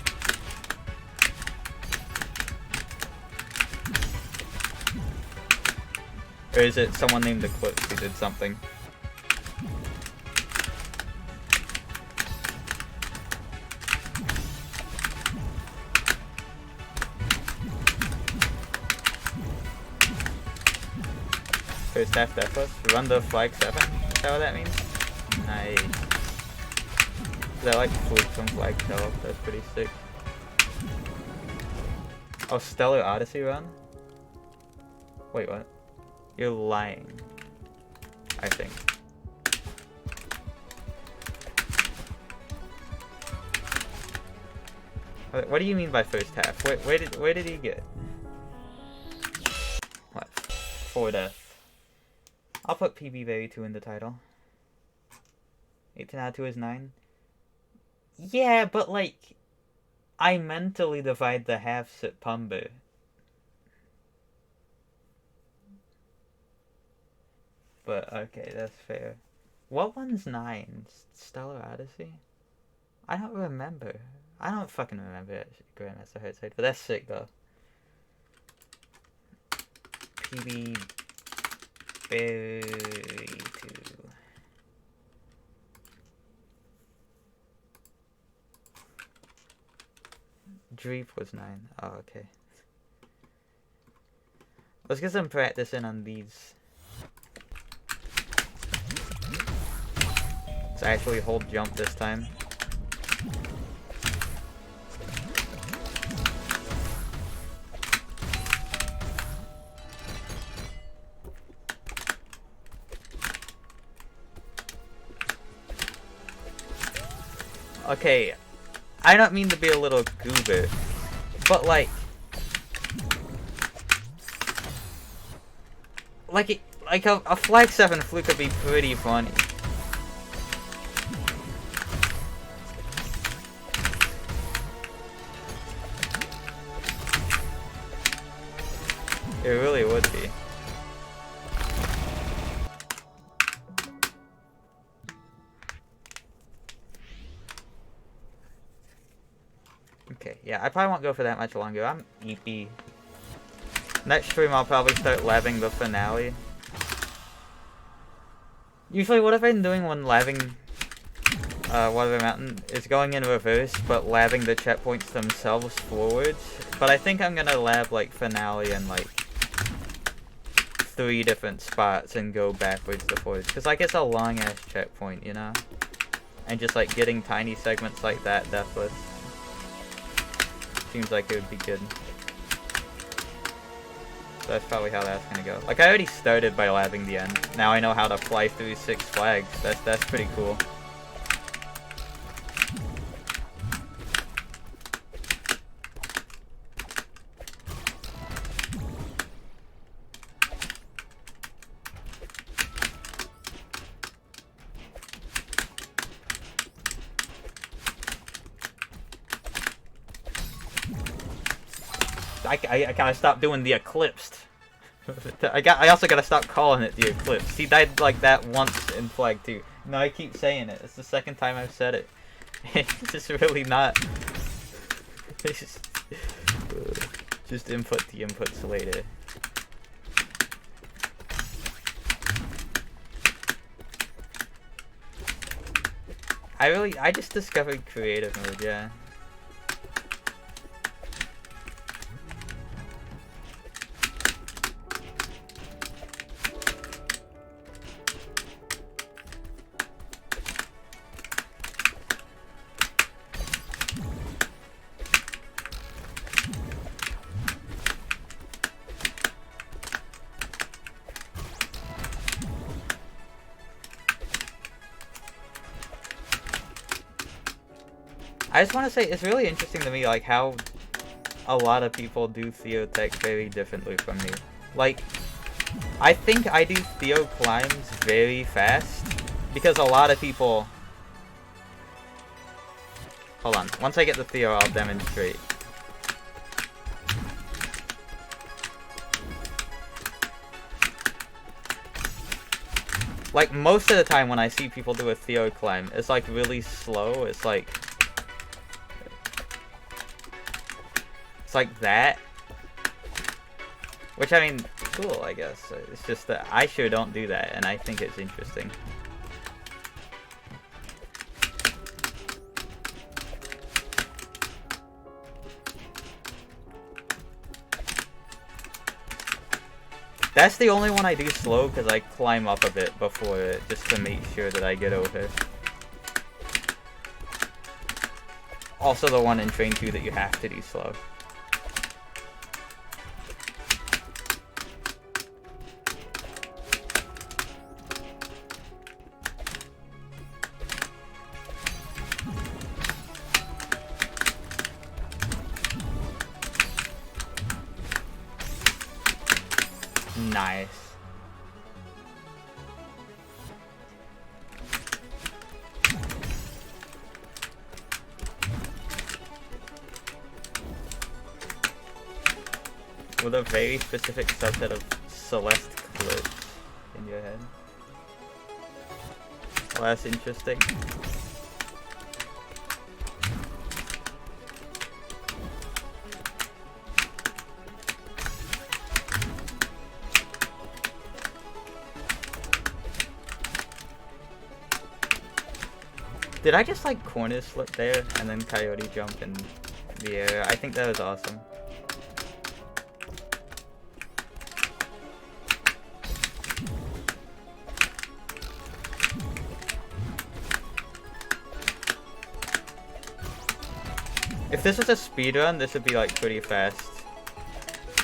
Or is it someone named Eclipse who did something? First half deathless. Run the flag 7? Is that what that means? Nice. I like fluke from flag tail. That's pretty sick. Oh, Stellar Odyssey run? Wait, what? You're lying. I think. What do you mean by first half? Where did he get? What? 4 death. I'll put PB Berry 2 in the title. 18 out of 2 is 9. Yeah, but like, I mentally divide the halves at Pumber. But okay, that's fair. What one's 9? Stellar Odyssey? I don't remember. I don't fucking remember it, Grandmaster Heartside, but that's sick though. PB Berry 2. Dreep was 9. Oh, okay. Let's get some practice in on these. Let's actually hold jump this time. Okay, I don't mean to be a little goober, but like a flag 7 fluke could be pretty funny. It really would be. Okay, yeah, I probably won't go for that much longer. I'm EP. Next stream I'll probably start labbing the finale. Usually what I've been doing when labbing Water Mountain is going in reverse, but labbing the checkpoints themselves forwards. But I think I'm gonna lab like finale and like 3 different spots and go backwards to forwards. Cause like it's a long ass checkpoint, you know? And just like getting tiny segments like that deathless seems like it would be good. So that's probably how that's gonna go. Like I already started by labbing the end. Now I know how to fly through 6 flags. That's pretty cool. I gotta stop doing the eclipsed. I also gotta stop calling it the eclipse. He died like that once in Flag 2. No, I keep saying it. It's the second time I've said it. It's just really not. It's just input the inputs later. I just discovered creative mode, yeah. I just want to say, it's really interesting to me, like, how a lot of people do Theotech very differently from me. Like, I think I do Theo climbs very fast, because a lot of people... Hold on, once I get the Theo, I'll demonstrate. Like, most of the time when I see people do a Theo climb, it's like really slow, it's like that. Which, I mean, cool, I guess. It's just that I sure don't do that, and I think it's interesting. That's the only one I do slow, because I climb up a bit before it, just to make sure that I get over. Also the one in Train 2 that you have to do slow. Nice. With a very specific subset of Celeste clips in your head. Well, that's interesting. Did I just like corner slip there and then coyote jump in the air? I think that was awesome. If this was a speedrun, this would be like pretty fast,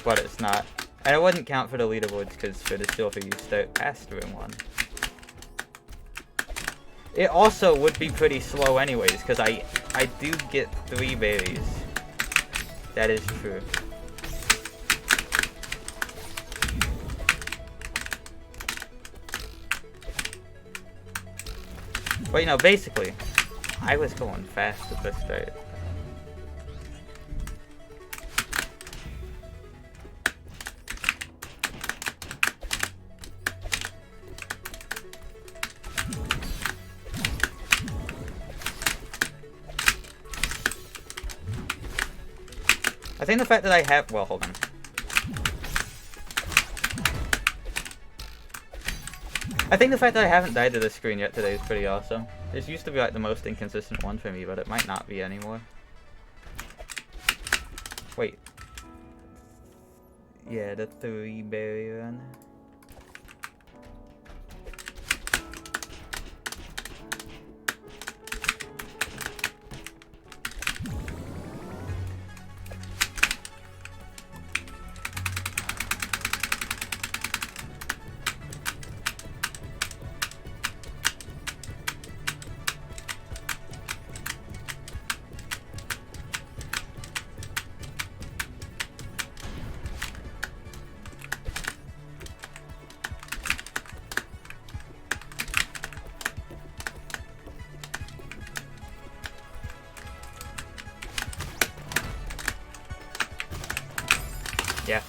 but it's not. And it wouldn't count for the leaderboards because for the silver you start past room 1. It also would be pretty slow anyways, because I do get 3 berries. That is true. But you know, basically, I was going fast at the start. I think the fact that I have, well, hold on. I think the fact that I haven't died to this screen yet today is pretty awesome. This used to be like the most inconsistent one for me, but it might not be anymore. Wait. Yeah, the 3 berry run. Yeah.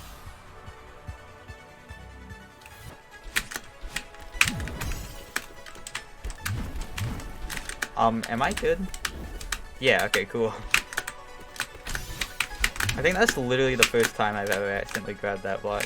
Am I good? Yeah, okay, cool. I think that's literally the first time I've ever accidentally grabbed that block.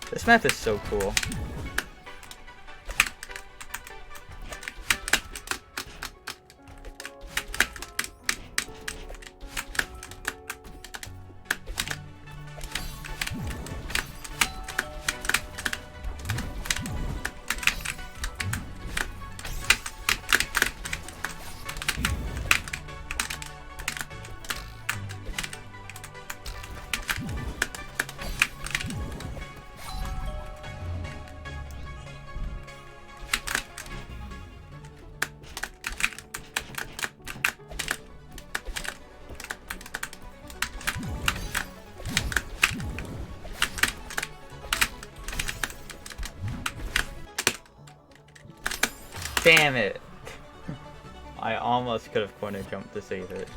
This map is so cool. Damn it! I almost could have corner jumped to save it.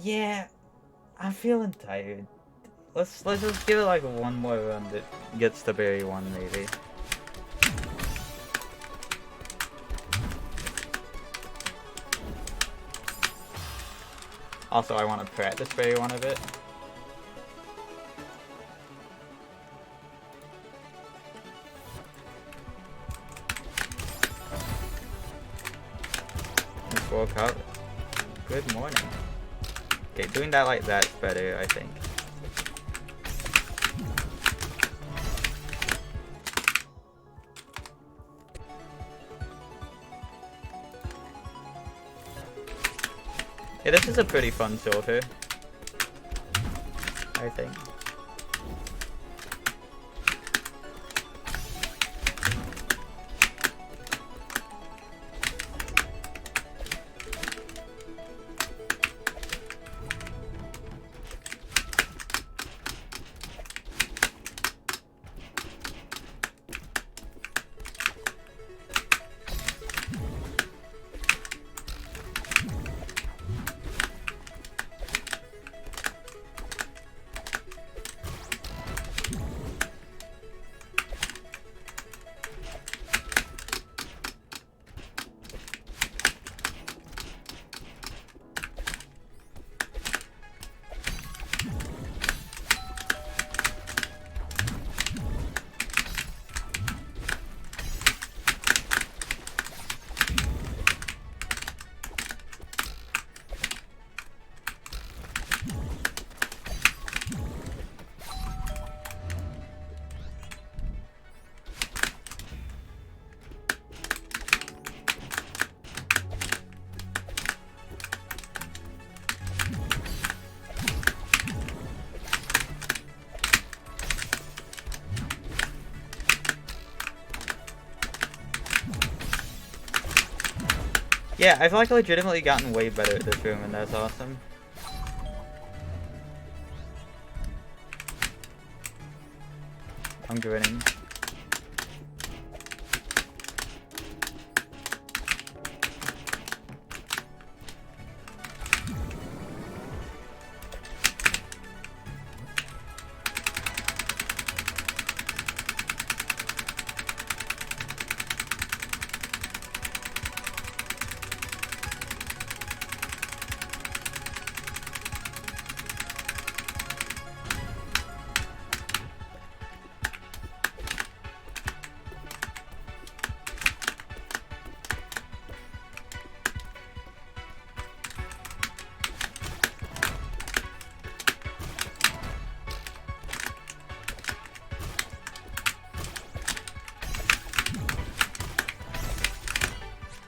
Yeah, I'm feeling tired. Let's just give it like one more run that gets to berry 1 maybe. Also, I want to practice berry 1 a bit. Just woke up. Good morning. Okay, doing that like that's better, I think. Yeah, this is a pretty fun silver, I think. Yeah, I feel like I've legitimately gotten way better at this room, and that's awesome. I'm grinning.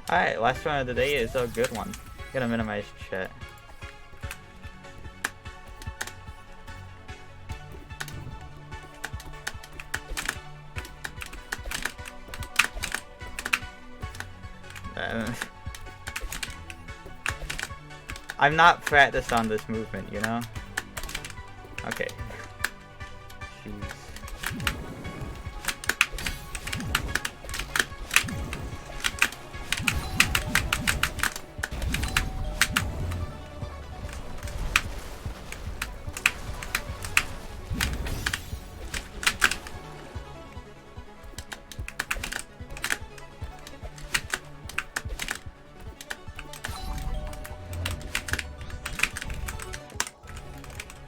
Alright, last one of the day is a good one. Gonna minimize chat. I'm not practiced on this movement, you know? Okay. Jeez.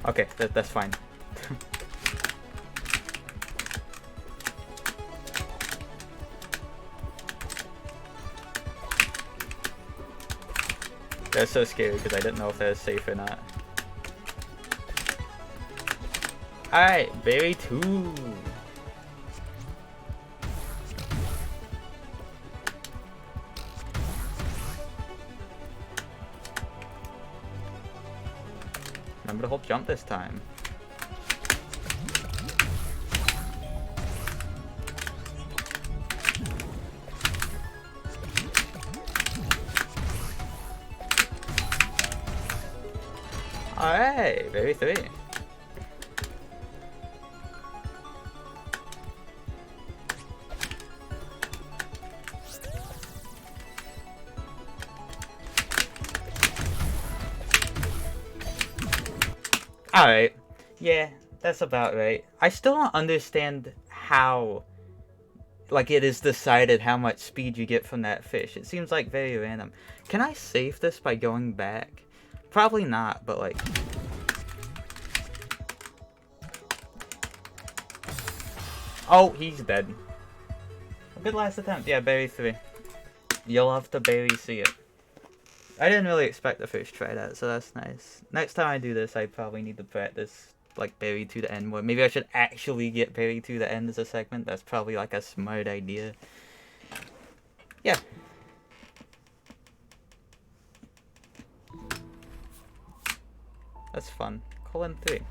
Okay, that's fine. That's so scary because I didn't know if that was safe or not. Alright, berry 2. Remember to hold jump this time. Alright, berry 3. Alright, yeah, that's about right. I still don't understand how, like, it is decided how much speed you get from that fish. It seems like very random. Can I save this by going back? Probably not, but like... Oh, he's dead. A good last attempt. Yeah, berry 3. You'll have to barely see it. I didn't really expect the first try that, so that's nice. Next time I do this, I probably need to practice, like, berry to the end more. Maybe I should actually get berry to the end as a segment. That's probably, like, a smart idea. Yeah. That's fun. Colon 3.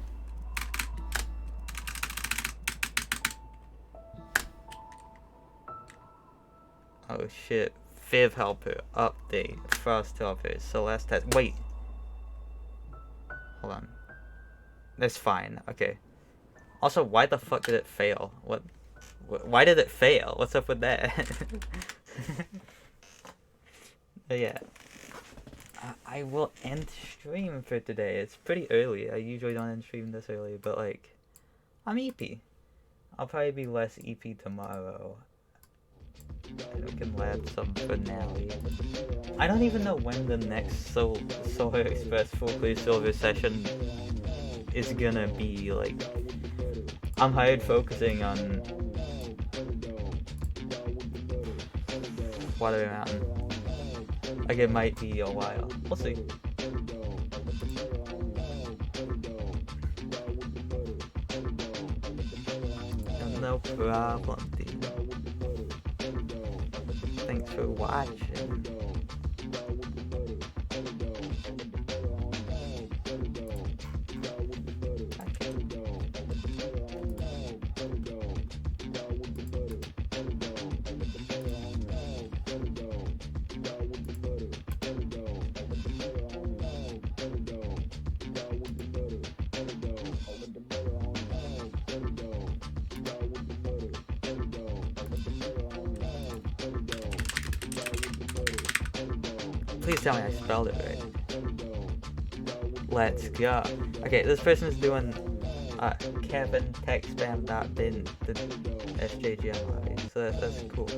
Oh shit. Viv helper. Update. Frost helper. Celeste test. Wait. Hold on. That's fine. Okay. Also, why the fuck did it fail? What? Why did it fail? What's up with that? But yeah. I will end stream for today. It's pretty early. I usually don't end stream this early, but like, I'm EP. I'll probably be less EP tomorrow. I can lab some finale. I don't even know when the next Solar Express Full Clear Silver session is gonna be. Like, I'm hard focusing on Water Mountain. Like, it might be a while. We'll see. No problem, dude. Thanks for watching. Please tell me I spelled it right. Let's go. Okay, this person's doing Kevin tech spam.bin the SJGM lobby, so that's cool.